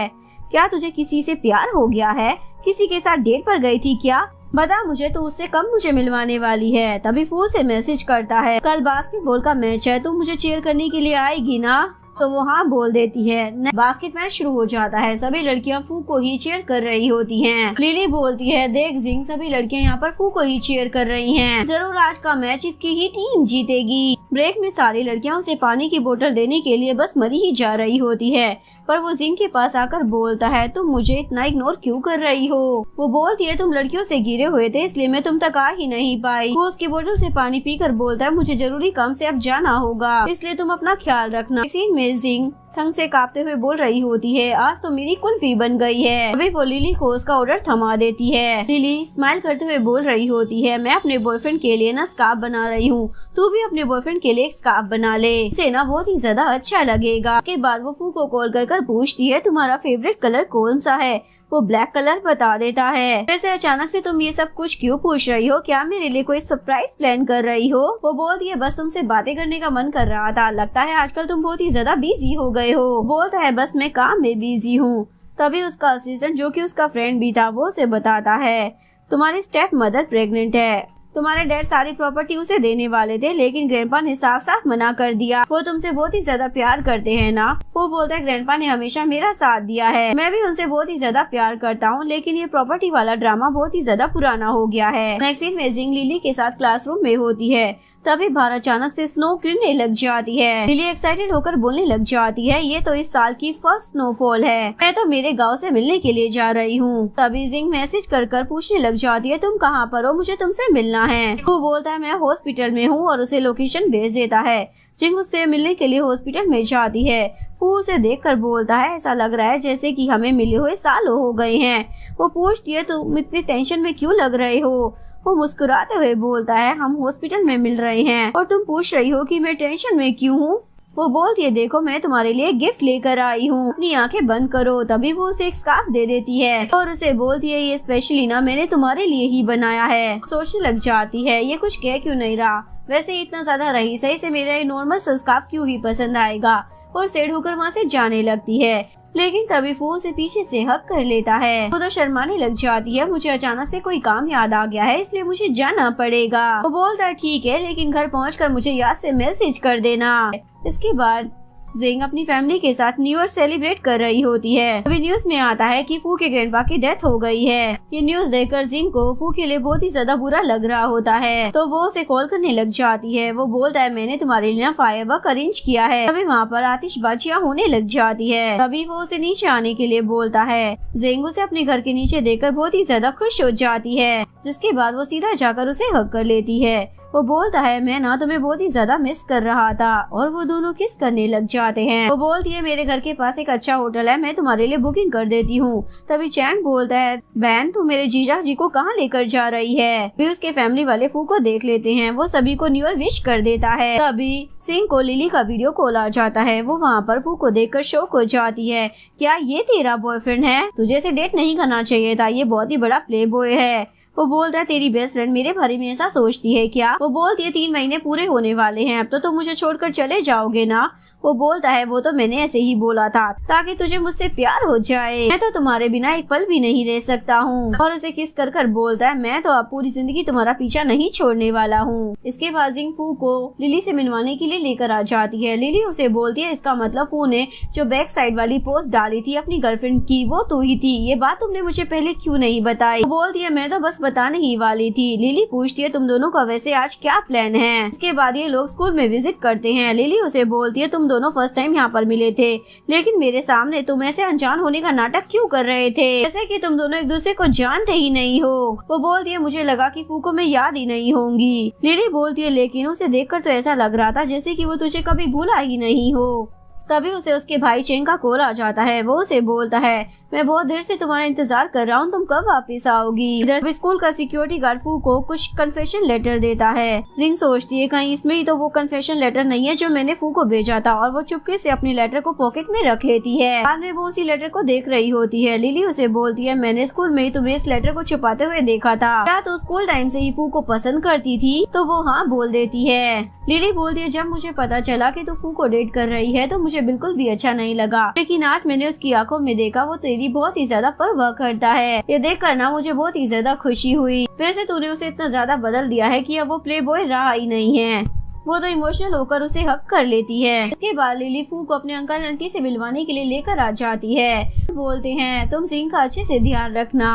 Speaker 1: क्या तुझे किसी से प्यार हो गया है, किसी के साथ डेट पर गई थी क्या, बता मुझे, तो उससे कब मुझे मिलवाने वाली है। तभी फू से मैसेज करता है कल बास्केटबॉल का मैच है, तुम मुझे चीयर करने के लिए आएगी ना। तो वो हाँ बोल देती है। बास्केट मैच शुरू हो जाता है। सभी लड़कियां फू को ही चीयर कर रही होती हैं। लिली बोलती है देख जिंग सभी लड़कियां यहाँ पर फू को ही चीयर कर रही हैं, जरूर आज का मैच इसकी ही टीम जीतेगी। ब्रेक में सारी लड़कियां उसे पानी की बोतल देने के लिए बस मरी ही जा रही होती है, पर वो जिंग के पास आकर बोलता है तुम मुझे इतना इग्नोर क्यों कर रही हो। वो बोलती है तुम लड़कियों से घिरे हुए थे इसलिए मैं तुम तक आ ही नहीं पाई। वो उसकी बोतल से पानी पीकर बोलता है मुझे जरूरी काम से अब जाना होगा, इसलिए तुम अपना ख्याल रखना। सीन में जिंग ठंग से कांपते हुए बोल रही होती है आज तो मेरी कुल्फी बन गई है। अभी वो लिली को उसका ऑर्डर थमा देती है। लिली स्माइल करते हुए बोल रही होती है मैं अपने बॉयफ्रेंड के लिए ना स्कार्फ बना रही हूँ, तू भी अपने बॉयफ्रेंड के लिए एक स्कार्फ बना ले, उसे ना बहुत ही ज्यादा अच्छा लगेगा। उसके बाद वो फू को कॉल कर पूछती है तुम्हारा फेवरेट कलर कौन सा है। वो ब्लैक कलर बता देता है। वैसे अचानक से तुम ये सब कुछ क्यों पूछ रही हो, क्या मेरे लिए कोई सरप्राइज प्लान कर रही हो। वो बोलती है बस तुमसे बातें करने का मन कर रहा था, लगता है आजकल तुम बहुत ही ज्यादा बिजी हो गए हो। बोलता है बस मैं काम में बिजी हूँ। तभी उसका असिस्टेंट जो कि उसका फ्रेंड भी था वो उसे बताता है तुम्हारी स्टेप मदर प्रेग्नेंट है, तुम्हारे डैड सारी प्रॉपर्टी उसे देने वाले थे लेकिन ग्रैंडपा ने साफ साफ मना कर दिया। वो तुमसे बहुत ही ज्यादा प्यार करते हैं ना। वो बोलता है ग्रैंडपा ने हमेशा मेरा साथ दिया है, मैं भी उनसे बहुत ही ज्यादा प्यार करता हूँ, लेकिन ये प्रॉपर्टी वाला ड्रामा बहुत ही ज्यादा पुराना हो गया है। नेक्स्ट सीन में जिंग लिली के साथ क्लासरूम में होती है। तभी बाहर अचानक से स्नो गिरने लग जाती है। लिली एक्साइटेड होकर बोलने लग जाती है ये तो इस साल की फर्स्ट स्नोफॉल है, मैं तो मेरे गांव से मिलने के लिए जा रही हूँ। तभी जिंग मैसेज कर पूछने लग जाती है तुम कहाँ पर हो, मुझे तुमसे मिलना है। वो बोलता है मैं हॉस्पिटल में हूँ और उसे लोकेशन भेज देता है। जिंग उससे मिलने के लिए हॉस्पिटल में जाती है। फू उसे देखकर बोलता है ऐसा लग रहा है जैसे कि हमें मिले हुए सालों हो गए हैं। वो पूछती है तुम इतनी टेंशन में क्यों लग रहे हो। वो मुस्कुराते हुए बोलता है हम हॉस्पिटल में मिल रहे हैं और तुम पूछ रही हो कि मैं टेंशन में क्यों हूँ। वो बोलती है देखो मैं तुम्हारे लिए गिफ्ट लेकर आई हूँ, अपनी आंखें बंद करो। तभी वो उसे एक स्कार्फ दे देती है और उसे बोलती है ये स्पेशली ना मैंने तुम्हारे लिए ही बनाया है। सोचने लग जाती है ये कुछ कह क्यों नहीं रहा, वैसे इतना ज्यादा रही सही से मेरा ये नॉर्मल सा स्कार्फ क्यों ही पसंद आएगा, और सेड होकर वहाँ से जाने लगती है। लेकिन तभी फू उसे पीछे से हक कर लेता है। वो तो शर्माने लग जाती है। मुझे अचानक से कोई काम याद आ गया है, इसलिए मुझे जाना पड़ेगा। वो बोलता है ठीक है, लेकिन घर पहुंचकर मुझे याद से मैसेज कर देना। इसके बाद जिंग अपनी फैमिली के साथ न्यू ईयर सेलिब्रेट कर रही होती है। अभी न्यूज में आता है कि फू के ग्रैंडपा की डेथ हो गई है। ये न्यूज देखकर जिंग को फू के लिए बहुत ही ज्यादा बुरा लग रहा होता है, तो वो उसे कॉल करने लग जाती है। वो बोलता है मैंने तुम्हारे लिए फायरवर्क अरेंज किया है। तभी वहाँ पर आतिशबाजियाँ होने लग जाती है। तभी वो उसे नीचे आने के लिए बोलता है। जिंग उसे अपने घर के नीचे देखकर बहुत ही ज्यादा खुश हो जाती है, जिसके बाद वो सीधा जाकर उसे हक कर लेती है। वो बोलता है मैं ना तुम्हें बहुत ही ज्यादा मिस कर रहा था, और वो दोनों किस करने लग जाते हैं। वो बोलती है मेरे घर के पास एक अच्छा होटल है, मैं तुम्हारे लिए बुकिंग कर देती हूँ। तभी चैंग बोलता है बहन तू मेरे जीजा जी को कहाँ लेकर जा रही है। फिर उसके फैमिली वाले फू को देख लेते हैं। वो सभी को न्यू ईयर विश कर देता है। तभी सिंह को लिली का वीडियो कॉल आ जाता है। वो वहाँ पर फू को देखकर शॉक हो जाती है। क्या ये तेरा बॉयफ्रेंड है? तुझे इसे डेट नहीं करना चाहिए था, ये बहुत ही बड़ा प्ले बॉय है। वो बोलता है तेरी बेस्ट फ्रेंड मेरे बारे में ऐसा सोचती है क्या? वो बोलती है 3 महीने पूरे होने वाले हैं, अब तो तुम मुझे छोड़कर चले जाओगे ना। वो बोलता है वो तो मैंने ऐसे ही बोला था ताकि तुझे मुझसे प्यार हो जाए, मैं तो तुम्हारे बिना एक पल भी नहीं रह सकता हूँ। और उसे किस कर कर बोलता है मैं तो अब पूरी जिंदगी तुम्हारा पीछा नहीं छोड़ने वाला हूँ। इसके बाद जिंग फू को लिली से मिलवाने के लिए लेकर आ जाती है। लिली उसे बोलती है इसका मतलब फू ने जो बैक साइड वाली पोस्ट डाली थी अपनी गर्लफ्रेंड की वो तू ही थी, ये बात तुमने मुझे पहले क्यों नहीं बताई? वो बोलती है मैं तो बस बताने ही वाली थी। लिली पूछती है तुम दोनों का वैसे आज क्या प्लान है? इसके बाद ये लोग स्कूल में विजिट करते हैं। लिली उसे बोलती है तुम दोनों फर्स्ट टाइम यहाँ पर मिले थे, लेकिन मेरे सामने तुम ऐसे अनजान होने का नाटक क्यों कर रहे थे, जैसे कि तुम दोनों एक दूसरे को जानते ही नहीं हो। वो बोलती है मुझे लगा कि फू को मैं याद ही नहीं होंगी। लिली बोलती है लेकिन उसे देखकर तो ऐसा लग रहा था जैसे कि वो तुझे कभी भूला ही नहीं हो। तभी उसे उसके भाई चेंग का कॉल आ जाता है। वो उसे बोलता है मैं बहुत देर से तुम्हारा इंतजार कर रहा हूँ, तुम कब वापस आओगी? इधर स्कूल का सिक्योरिटी गार्ड फू को कुछ कन्फेशन लेटर देता है। जिंग सोचती है कहीं इसमें ही तो वो कन्फेशन लेटर नहीं है जो मैंने फू को भेजा था, और वो चुपके से अपनी लेटर को पॉकेट में रख लेती है। बाद में वो उसी लेटर को देख रही होती है। लिली उसे बोलती है मैंने स्कूल में ही तुम्हें इस लेटर को छुपाते हुए देखा था, क्या तो स्कूल टाइम से ही फू को पसंद करती थी? तो वो हाँ बोल देती है। लिली बोलती है जब मुझे पता चला कि तू फू को डेट कर रही है तो मुझे बिल्कुल भी अच्छा नहीं लगा, लेकिन आज मैंने उसकी आंखों में देखा वो तेरी बहुत ही ज्यादा परवाह करता है। ये देख कर ना मुझे बहुत ही ज्यादा खुशी हुई। वैसे तूने उसे इतना ज्यादा बदल दिया है कि अब वो प्ले बॉय रहा ही नहीं है। वो तो इमोशनल होकर उसे हक कर लेती है। इसके बाद लिली फू को अपने अंकल आंटी से मिलवाने के लिए लेकर आ जाती है। बोलते हैं तुम जिंग का अच्छे से ध्यान रखना।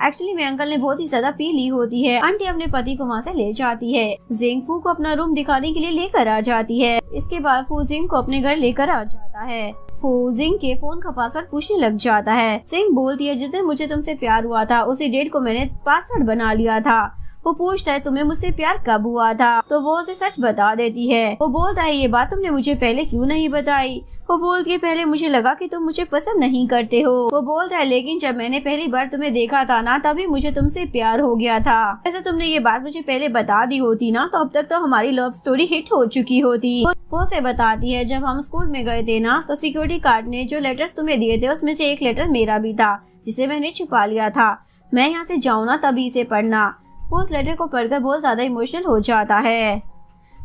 Speaker 1: एक्चुअली मेरे अंकल ने बहुत ही ज्यादा पी ली होती है। आंटी अपने पति को वहाँ से ले जाती है। जिंग फू को अपना रूम दिखाने के लिए लेकर आ जाती है। इसके बाद फू जिंग को अपने घर लेकर आ जाता है। फू जिंग के फोन का पासवर्ड पूछने लग जाता है। जिंग बोलती है जिस दिन मुझे तुमसे प्यार हुआ था उसी डेट को मैंने पासवर्ड बना लिया था। वो पूछता है तुम्हें मुझसे प्यार कब हुआ था? तो वो उसे सच बता देती है। वो बोलता है ये बात तुमने मुझे पहले क्यों नहीं बताई? वो बोलती है पहले मुझे लगा कि तुम मुझे पसंद नहीं करते हो। वो बोलता है लेकिन जब मैंने पहली बार तुम्हें देखा था ना तभी मुझे तुमसे प्यार हो गया था। ऐसे तुमने ये बात मुझे पहले बता दी होती ना तो अब तक तो हमारी लव स्टोरी हिट हो चुकी होती। वो उसे बताती है जब हम स्कूल में गए थे ना तो सिक्योरिटी गार्ड ने जो लेटर्स तुम्हें दिए थे उसमें से एक लेटर मेरा भी था जिसे मैंने छुपा लिया था। मैं यहाँ से जाऊँ ना तभी इसे पढ़ना। वो उस लेटर को पढ़कर बहुत ज्यादा इमोशनल हो जाता है।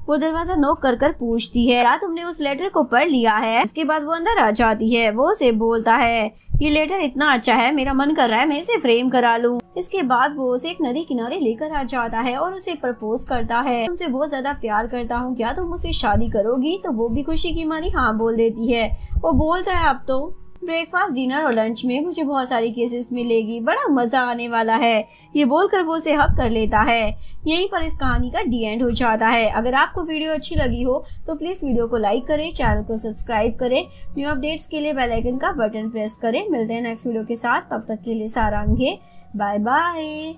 Speaker 1: वो दरवाजा नॉक कर कर पूछती है क्या तुमने उस लेटर को पढ़ लिया है? इसके बाद वो अंदर आ जाती है। वो उसे बोलता है ये लेटर इतना अच्छा है मेरा मन कर रहा है मैं इसे फ्रेम करा लूं। इसके बाद वो उसे एक नदी किनारे लेकर आ जाता है और उसे प्रपोज करता है। तुमसे बहुत ज्यादा प्यार करता हूँ, क्या तुम मुझसे शादी करोगी? तो वो भी खुशी की मारी हाँ बोल देती है। वो बोलता है अब तो ब्रेकफास्ट डिनर और लंच में मुझे बहुत सारी केसेस मिलेगी, बड़ा मजा आने वाला है। ये बोलकर वो उसे हक कर लेता है। यहीं पर इस कहानी का डी एंड हो जाता है। अगर आपको वीडियो अच्छी लगी हो तो प्लीज वीडियो को लाइक करें, चैनल को सब्सक्राइब करें, न्यू अपडेट्स के लिए बेल आइकन का बटन प्रेस करें। मिलते हैं नेक्स्ट वीडियो के साथ, तब तक के लिए सारांगे, बाय बाय।